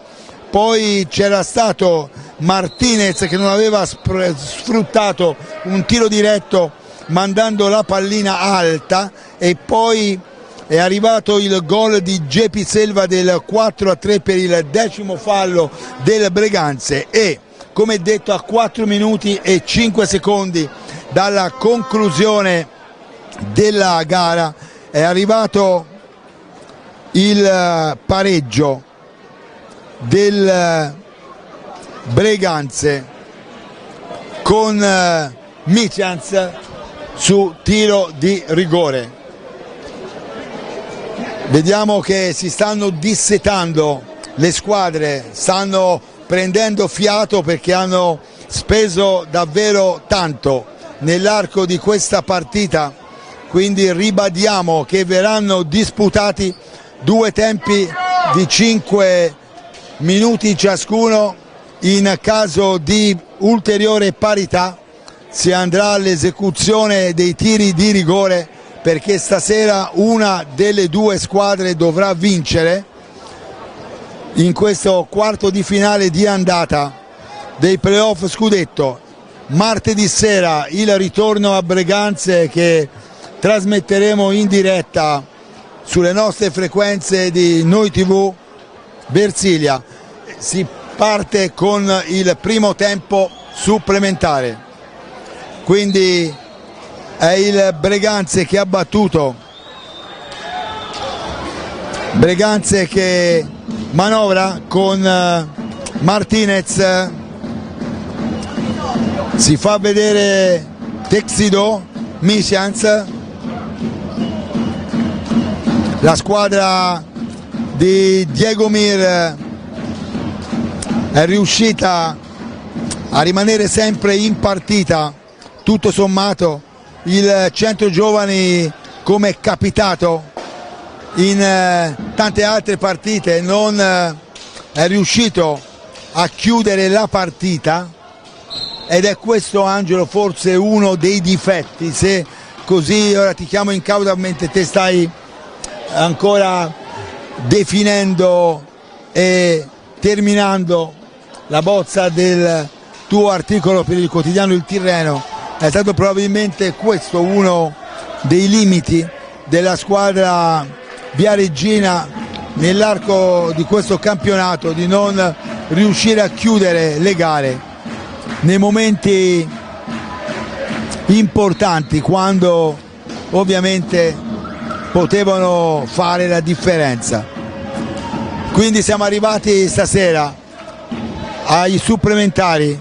Poi c'era stato Martinez che non aveva sfruttato un tiro diretto mandando la pallina alta, e poi è arrivato il gol di Gepi Selva del 4-3 per il 10° fallo del Breganze, e come detto a 4 minuti e 5 secondi dalla conclusione della gara è arrivato il pareggio del Breganze con Micianz su tiro di rigore. Vediamo che si stanno dissetando le squadre, stanno prendendo fiato, perché hanno speso davvero tanto nell'arco di questa partita. Quindi ribadiamo che verranno disputati 2 tempi di 5 minuti ciascuno. In caso di ulteriore parità si andrà all'esecuzione dei tiri di rigore, perché stasera una delle 2 squadre dovrà vincere in questo quarto di finale di andata dei playoff scudetto. Martedì sera il ritorno a Breganze, che trasmetteremo in diretta sulle nostre frequenze di Noi TV Versilia. Si parte con il primo tempo supplementare, quindi è il Breganze che ha battuto, Breganze che manovra con Martinez, si fa vedere Texido, Micianz, la squadra di Diego Mir è riuscita a rimanere sempre in partita. Tutto sommato il Centro Giovani, come è capitato in tante altre partite non è riuscito a chiudere la partita, ed è questo, Angelo, forse uno dei difetti. Se così ora ti chiamo in causa mentre te stai ancora definendo e terminando la bozza del tuo articolo per il quotidiano Il Tirreno, è stato probabilmente questo uno dei limiti della squadra viareggina nell'arco di questo campionato, di non riuscire a chiudere le gare nei momenti importanti, quando ovviamente potevano fare la differenza. Quindi siamo arrivati stasera ai supplementari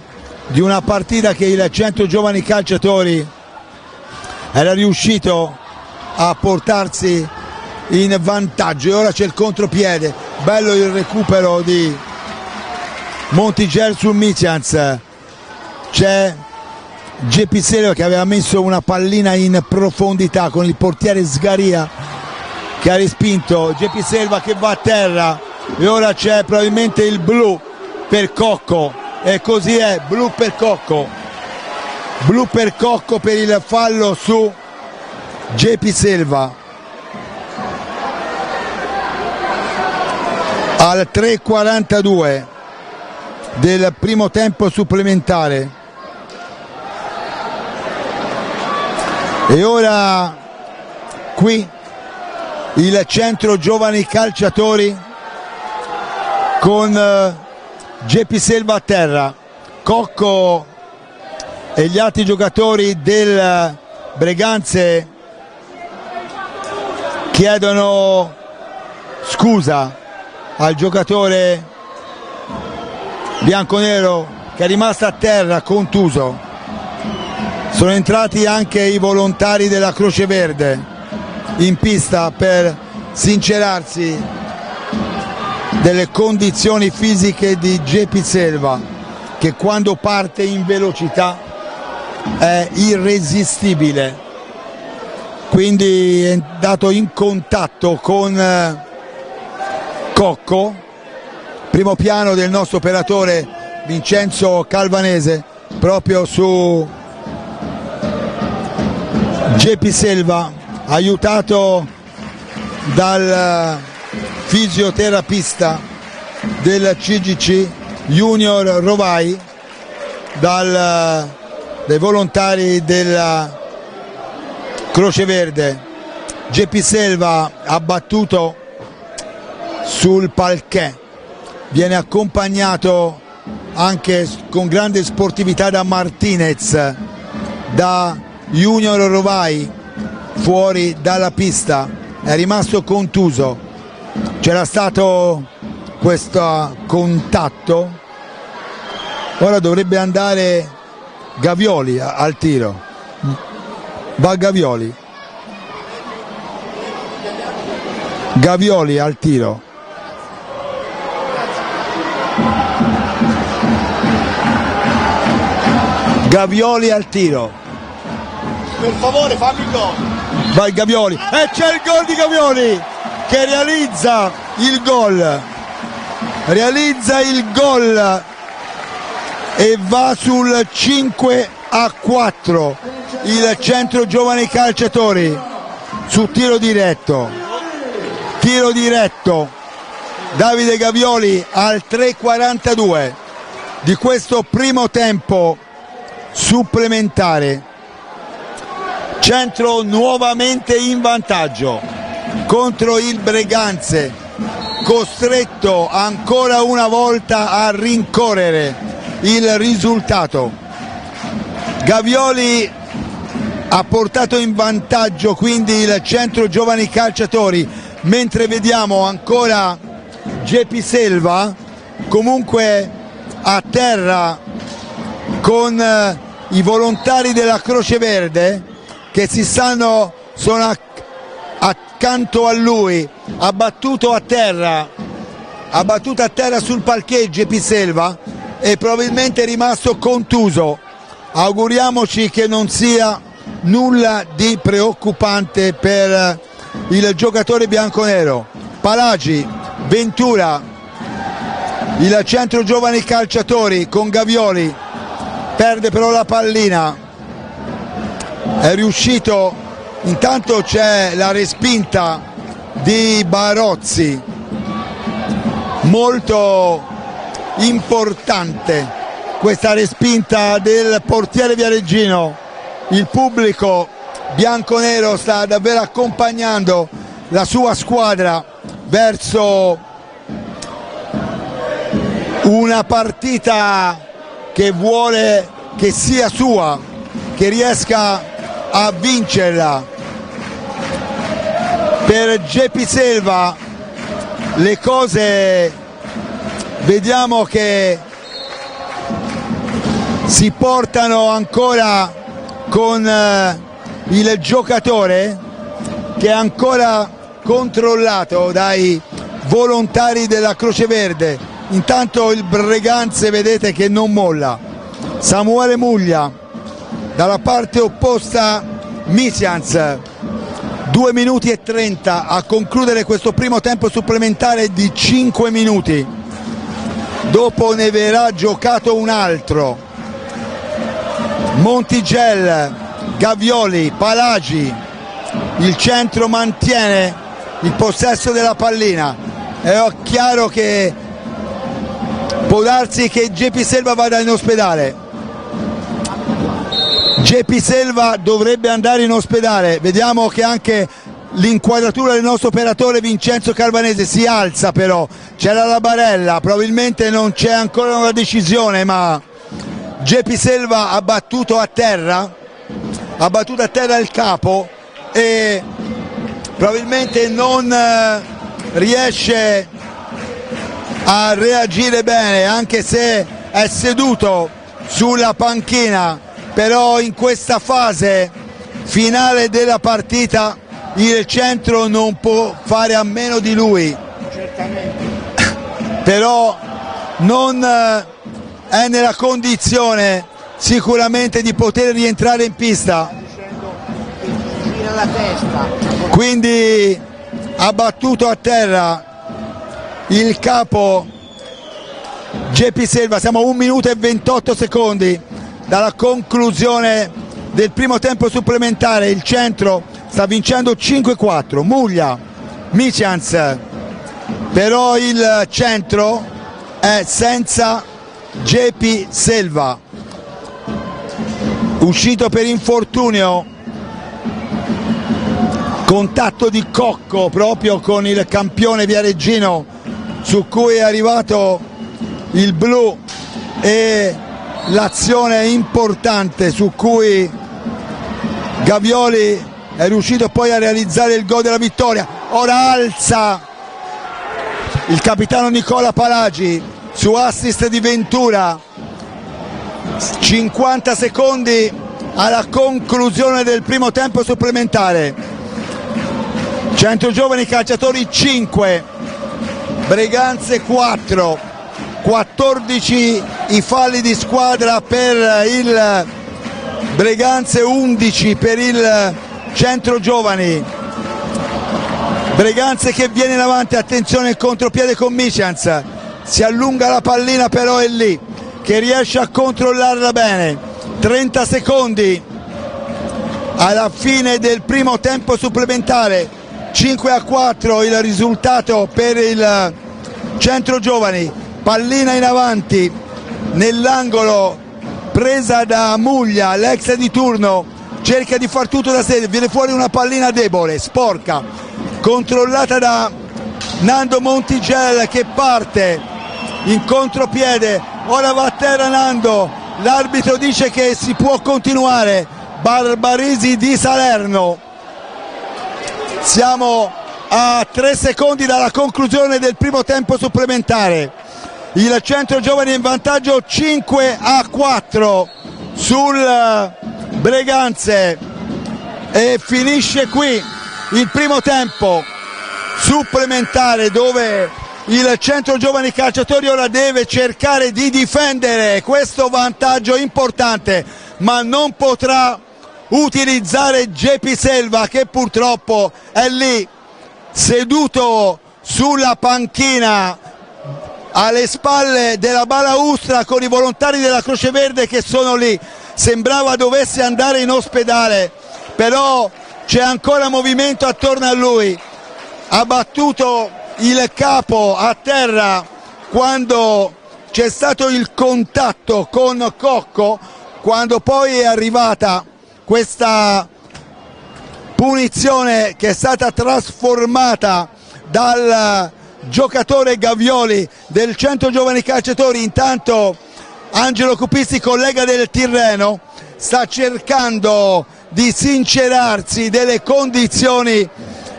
di una partita che il Centro Giovani Calciatori era riuscito a portarsi in vantaggio, e ora c'è il contropiede, bello il recupero di Montigello sul Micians, c'è Geppi Selva che aveva messo una pallina in profondità con il portiere Sgaria che ha respinto, Geppi Selva che va a terra, e ora c'è probabilmente il blu per Cocco, e così è, blu per Cocco per il fallo su Geppi Selva. Al 3:42 del primo tempo supplementare, e ora qui il Centro Giovani Calciatori con Geppi Selva a terra, Cocco e gli altri giocatori del Breganze chiedono scusa al giocatore bianconero che è rimasto a terra contuso. Sono entrati anche i volontari della Croce Verde in pista per sincerarsi delle condizioni fisiche di Geppi Selva, che quando parte in velocità è irresistibile. Quindi è andato in contatto con Cocco, primo piano del nostro operatore Vincenzo Calvanese proprio su Geppi Selva, aiutato dal fisioterapista del CGC Junior Rovai, dai volontari della Croce Verde. Geppi Selva abbattuto sul parquet, viene accompagnato anche con grande sportività da Martinez, da Junior Rovai fuori dalla pista, è rimasto contuso, c'era stato questo contatto, ora dovrebbe andare Gavioli al tiro, va Gavioli al tiro. Gavioli al tiro, per favore fammi il gol. Vai Gavioli, e c'è il gol di Gavioli che realizza il gol e va sul 5-4 il Centro Giovani Calciatori su tiro diretto, Davide Gavioli al 3:42 di questo primo tempo supplementare. Centro nuovamente in vantaggio contro il Breganze, costretto ancora una volta a rincorrere il risultato. Gavioli ha portato in vantaggio quindi il Centro Giovani Calciatori, mentre vediamo ancora Geppi Selva comunque a terra con i volontari della Croce Verde che sono accanto a lui, abbattuto a terra sul parquet Geppi Selva, e probabilmente è rimasto contuso. Auguriamoci che non sia nulla di preoccupante per il giocatore bianconero. Palagi, Ventura, il centro giovani calciatori con Gavioli, perde però la pallina, è riuscito, intanto c'è la respinta di Barozzi, molto importante questa respinta del portiere viareggino. Il pubblico bianconero sta davvero accompagnando la sua squadra verso una partita che vuole che sia sua, che riesca a vincerla. Per Geppi Selva le cose vediamo che si portano ancora con il giocatore che è ancora controllato dai volontari della Croce Verde. Intanto il Breganze vedete che non molla. Samuele Muglia, dalla parte opposta Misians, 2 minuti e 30 a concludere questo primo tempo supplementare di 5 minuti. Dopo ne verrà giocato un altro. Montigel, Gavioli, Palagi, il centro mantiene il possesso della pallina. È chiaro che può darsi che Geppi Selva vada in ospedale. Geppi Selva dovrebbe andare in ospedale. Vediamo che anche l'inquadratura del nostro operatore Vincenzo Carvanese si alza, però c'era la barella, probabilmente non c'è ancora una decisione, ma Geppi Selva ha battuto a terra il capo e probabilmente non riesce a reagire bene, anche se è seduto sulla panchina. Però in questa fase finale della partita il centro non può fare a meno di lui. Certamente. Però non è nella condizione sicuramente di poter rientrare in pista. Gira la testa. Quindi ha battuto a terra il capo Geppi Selva. Siamo a 1 minuto e 28 secondi dalla conclusione del primo tempo supplementare. Il centro sta vincendo 5-4. Muglia, Micians, però il centro è senza Geppi Selva, uscito per infortunio. Contatto di Cocco proprio con il campione viareggino, su cui è arrivato il blu, e l'azione importante su cui Gavioli è riuscito poi a realizzare il gol della vittoria. Ora alza il capitano Nicola Palagi su assist di Ventura. 50 secondi alla conclusione del primo tempo supplementare. Centro giovani calciatori 5, Breganze 4, 14 i falli di squadra per il Breganze, 11 per il centro giovani. Breganze che viene in avanti, attenzione il contropiede con Micians, si allunga la pallina, però è lì che riesce a controllarla bene. 30 secondi alla fine del primo tempo supplementare, 5-4 il risultato per il centro giovani. Pallina in avanti nell'angolo presa da Muglia, l'ex di turno, cerca di far tutto da sé, viene fuori una pallina debole, sporca, controllata da Nando Montigel che parte in contropiede. Ora va a terra Nando, l'arbitro dice che si può continuare. Barbarisi di Salerno. Siamo a 3 secondi dalla conclusione del primo tempo supplementare. Il centro giovani in vantaggio 5-4 sul Breganze, e finisce qui il primo tempo supplementare, dove il centro giovani calciatori ora deve cercare di difendere questo vantaggio importante, ma non potrà utilizzare Geppi Selva, che purtroppo è lì seduto sulla panchina alle spalle della balaustra con i volontari della Croce Verde che sono lì. Sembrava dovesse andare in ospedale, però c'è ancora movimento attorno a lui. Ha battuto il capo a terra quando c'è stato il contatto con Cocco, quando poi è arrivata questa punizione che è stata trasformata dal giocatore Gavioli del Centro Giovani Calciatori. Intanto Angelo Cupisti, collega del Tirreno, sta cercando di sincerarsi delle condizioni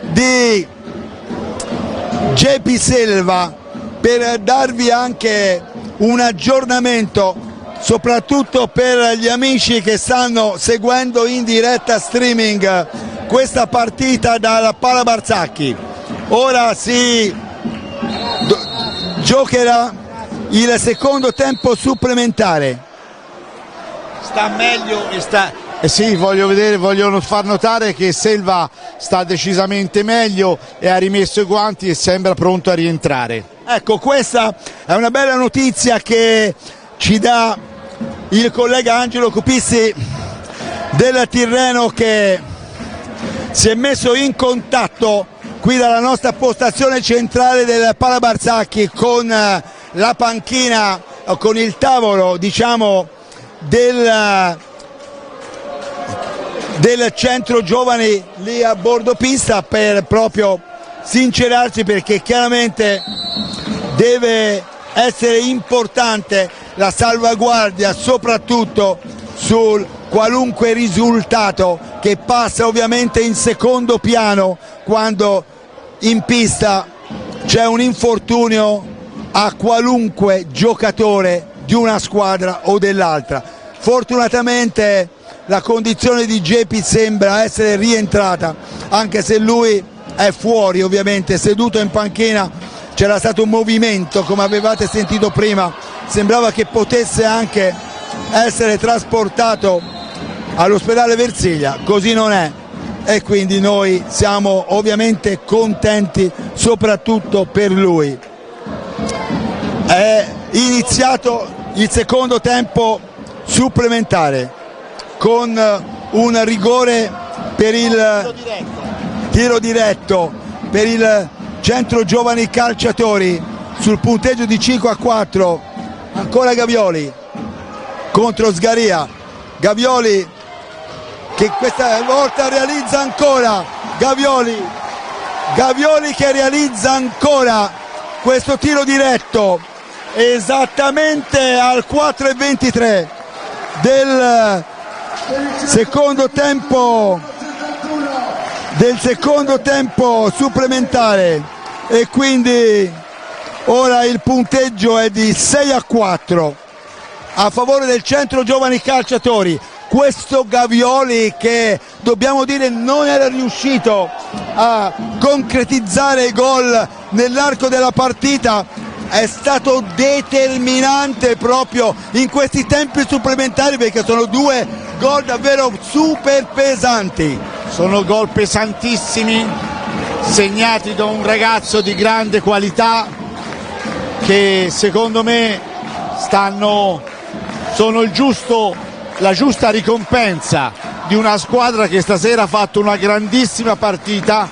di Geppi Selva per darvi anche un aggiornamento, soprattutto per gli amici che stanno seguendo in diretta streaming questa partita dal Pala Barzanchi. Ora si giocherà il secondo tempo supplementare. Sta meglio e sta... sì, voglio far notare che Selva sta decisamente meglio e ha rimesso i guanti e sembra pronto a rientrare. Ecco, questa è una bella notizia che ci dà il collega Angelo Cupisti del Tirreno, che si è messo in contatto qui dalla nostra postazione centrale del Pala Barzanchi con la panchina, con il tavolo, diciamo, del centro giovani lì a bordo pista, per proprio sincerarsi, perché chiaramente deve essere importante la salvaguardia, soprattutto sul qualunque risultato che passa ovviamente in secondo piano quando in pista c'è un infortunio a qualunque giocatore di una squadra o dell'altra. Fortunatamente la condizione di Geppi sembra essere rientrata, anche se lui è fuori, ovviamente seduto in panchina. C'era stato un movimento, come avevate sentito prima, sembrava che potesse anche essere trasportato all'ospedale Versiglia, così non è, e quindi noi siamo ovviamente contenti soprattutto per lui. È iniziato il secondo tempo supplementare con un rigore per il tiro diretto per il Centro Giovani Calciatori sul punteggio di 5-4. Ancora Gavioli contro Sgaria, Gavioli che questa volta realizza ancora, Gavioli che realizza ancora questo tiro diretto esattamente al 4:23 del secondo tempo supplementare, e quindi ora il punteggio è di 6-4 a favore del Centro Giovani Calciatori. Questo Gavioli, che dobbiamo dire non era riuscito a concretizzare gol nell'arco della partita, è stato determinante proprio in questi tempi supplementari, perché sono due gol davvero super pesanti. Sono gol pesantissimi, segnati da un ragazzo di grande qualità, che secondo me sono la giusta ricompensa di una squadra che stasera ha fatto una grandissima partita,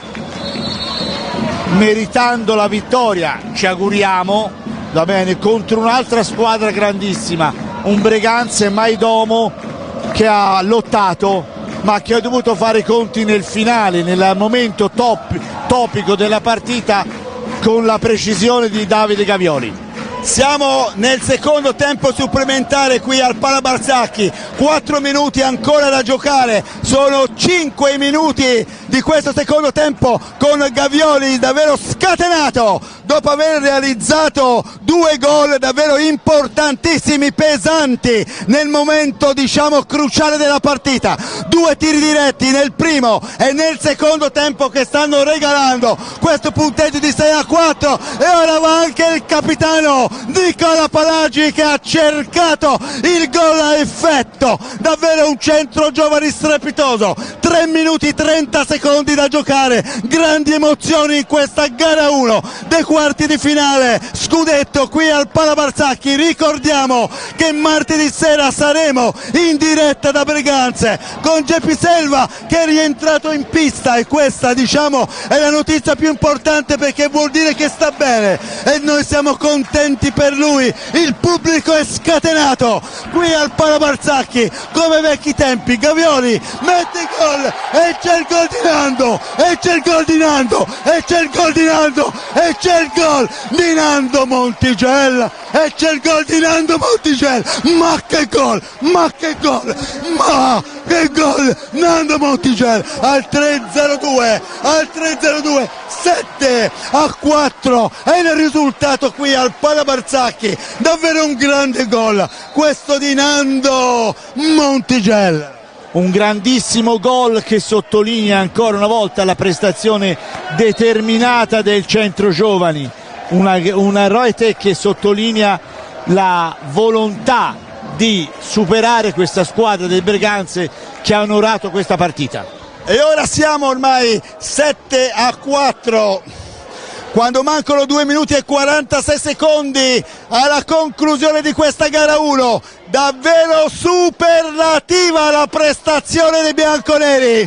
meritando la vittoria, ci auguriamo, va bene, contro un'altra squadra grandissima, un Breganze Maidomo che ha lottato ma che ha dovuto fare i conti nel finale, nel momento topico della partita, con la precisione di Davide Gavioli. Siamo nel secondo tempo supplementare qui al Pala Barzanchi, 4 minuti ancora da giocare, sono 5 minuti di questo secondo tempo con Gavioli davvero scatenato dopo aver realizzato 2 gol davvero importantissimi, pesanti nel momento diciamo cruciale della partita, 2 tiri diretti nel primo e nel secondo tempo che stanno regalando questo punteggio di 6-4, e ora va anche il capitano Nicola Palagi che ha cercato il gol a effetto, davvero un Centro Giovani strepitoso strepitoso, 3 minuti 30 secondi da giocare, grandi emozioni in questa gara 1 dei quarti di finale scudetto qui al Pala Barzanchi. Ricordiamo che martedì sera saremo in diretta da Breganze con Geppi Selva che è rientrato in pista, e questa diciamo è la notizia più importante, perché vuol dire che sta bene e noi siamo contenti per lui. Il pubblico è scatenato qui al Pala Barzanchi come vecchi tempi. Gavioli mette il gol e c'è il gol di Nando, e c'è il gol di Nando, e c'è il gol di Nando, e c'è il gol di Nando Montigello, e c'è il gol di Nando Montigello. Ma che gol, ma che gol, ma che gol, Nando Montigello al 3-0-2, al 3-0-2, 7-4 è il risultato qui al Pala Barzanchi. Davvero un grande gol questo di Nando Montigello. Un grandissimo gol che sottolinea ancora una volta la prestazione determinata del centro giovani, una rete che sottolinea la volontà di superare questa squadra del Breganze che ha onorato questa partita. E ora siamo ormai 7-4 quando mancano 2 minuti e 46 secondi alla conclusione di questa gara 1. Davvero superlativa la prestazione dei bianconeri,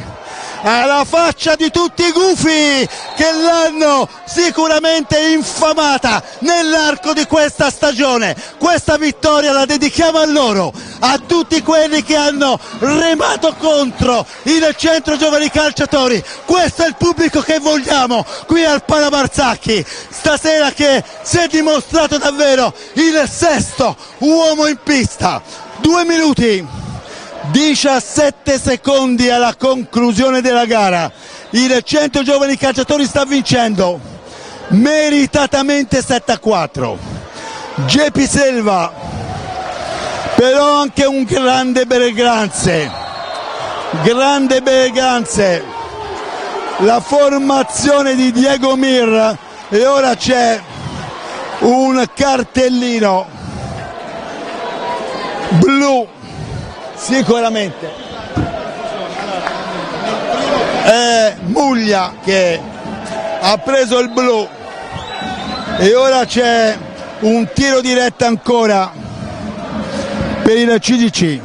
alla faccia di tutti i gufi che l'hanno sicuramente infamata nell'arco di questa stagione. Questa vittoria la dedichiamo a loro, a tutti quelli che hanno remato contro il centro giovani calciatori. Questo è il pubblico che vogliamo qui al Pala Barzanchi stasera, che si è dimostrato davvero il sesto uomo in pista. 2 minuti 17 secondi alla conclusione della gara. Il centro giovani calciatori sta vincendo meritatamente 7-4. Geppi Selva, però anche un grande Breganze, la formazione di Diego Mir, e ora c'è un cartellino blu. Sicuramente è Muglia che ha preso il blu, e ora c'è un tiro diretto ancora per il CGC.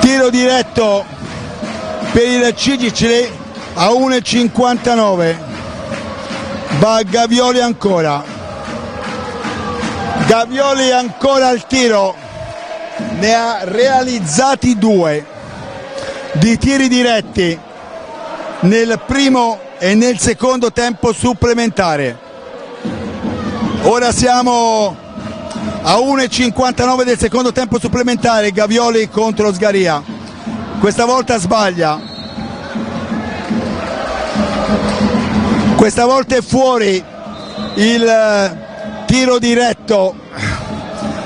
Tiro diretto per il CGC a 1,59. Va Gavioli ancora. Gavioli ancora al tiro, ne ha realizzati 2 di tiri diretti nel primo e nel secondo tempo supplementare. Ora siamo a 1,59 del secondo tempo supplementare. Gavioli contro Sgaria, questa volta sbaglia, questa volta è fuori il tiro diretto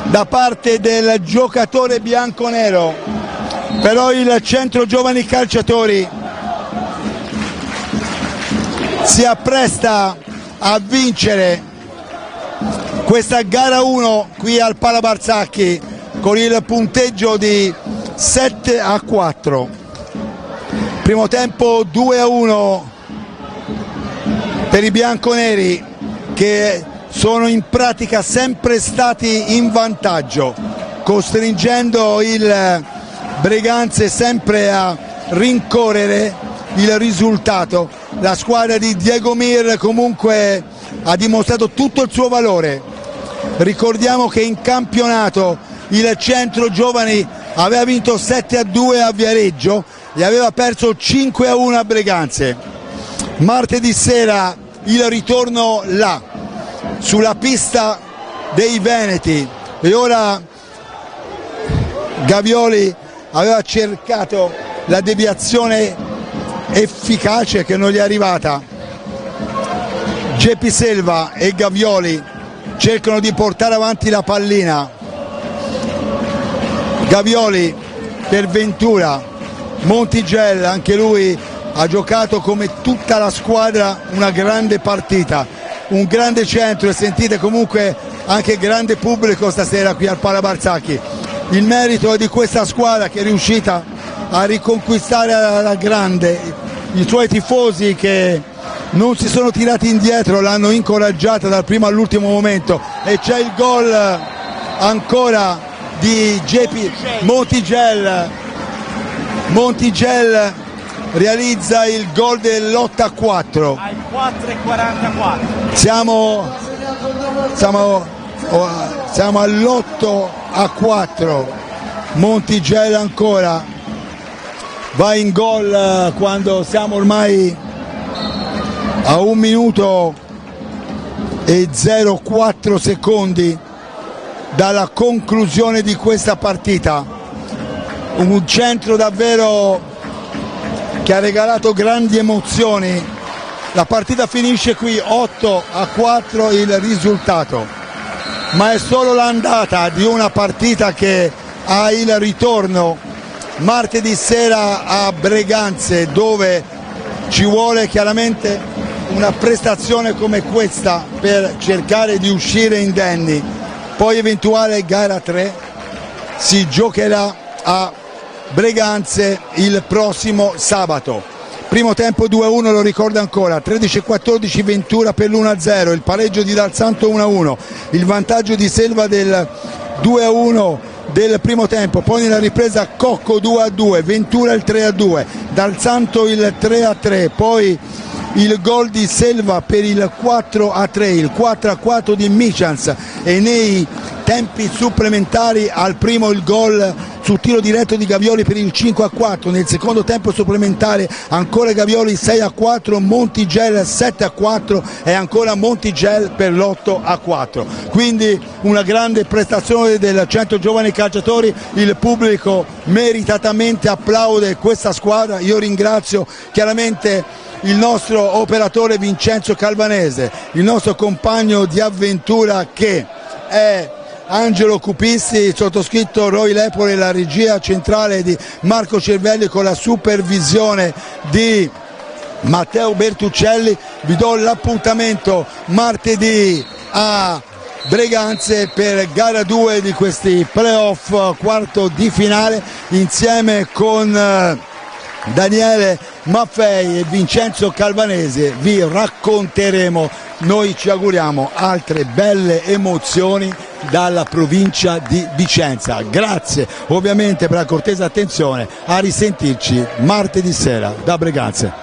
da parte del giocatore bianconero, però il centro giovani calciatori si appresta a vincere questa gara 1 qui al Pala Barzanchi con il punteggio di 7-4. Primo tempo 2-1 per i bianconeri, che sono in pratica sempre stati in vantaggio, costringendo il Breganze sempre a rincorrere il risultato. La squadra di Diego Mir comunque ha dimostrato tutto il suo valore. Ricordiamo che in campionato il centro giovani aveva vinto 7-2 a Viareggio e aveva perso 5-1 a Breganze. Martedì sera il ritorno là, sulla pista dei Veneti, e ora Gavioli aveva cercato la deviazione efficace che non gli è arrivata. Geppi Selva e Gavioli cercano di portare avanti la pallina. Gavioli per Ventura, Montigello anche lui ha giocato come tutta la squadra una grande partita. Un grande centro, e sentite comunque anche grande pubblico stasera qui al Pala Barzanchi. il merito è di questa squadra che è riuscita a riconquistare alla grande i suoi tifosi, che non si sono tirati indietro, l'hanno incoraggiata dal primo all'ultimo momento, e c'è il gol ancora di JP Montigel realizza il gol dell'8-4. Ai 4:44. Siamo all'8-4. Montigel ancora va in gol quando siamo ormai a 1 minuto e 0,4 secondi dalla conclusione di questa partita. Un centro davvero che ha regalato grandi emozioni. La partita finisce qui, 8-4 il risultato, ma è solo l'andata di una partita che ha il ritorno martedì sera a Breganze, dove ci vuole chiaramente una prestazione come questa per cercare di uscire indenni. Poi eventuale gara 3 si giocherà a Breganze il prossimo sabato. Primo tempo 2-1, lo ricordo ancora, 13-14 Ventura per l'1-0, il pareggio di Dal Santo 1-1, il vantaggio di Selva del 2-1 del primo tempo, poi nella ripresa Cocco 2-2, Ventura il 3-2, Dal Santo il 3-3, poi il gol di Selva per il 4-3, il 4-4 di Michans, e nei tempi supplementari al primo il gol sul tiro diretto di Gavioli per il 5-4, nel secondo tempo supplementare ancora Gavioli 6-4, Montigel 7-4 e ancora Montigel per l'8-4. Quindi una grande prestazione del Centro Giovani Calciatori, il pubblico meritatamente applaude questa squadra. Io ringrazio chiaramente il nostro operatore Vincenzo Calvanese, il nostro compagno di avventura che è Angelo Cupisti, il sottoscritto Roy Lepore, la regia centrale di Marco Cervelli con la supervisione di Matteo Bertuccelli. Vi do l'appuntamento martedì a Breganze per gara 2 di questi playoff, quarto di finale, insieme con Daniele Maffei e Vincenzo Calvanese vi racconteremo, noi ci auguriamo, altre belle emozioni dalla provincia di Vicenza. Grazie ovviamente per la cortese attenzione, a risentirci martedì sera da Breganze.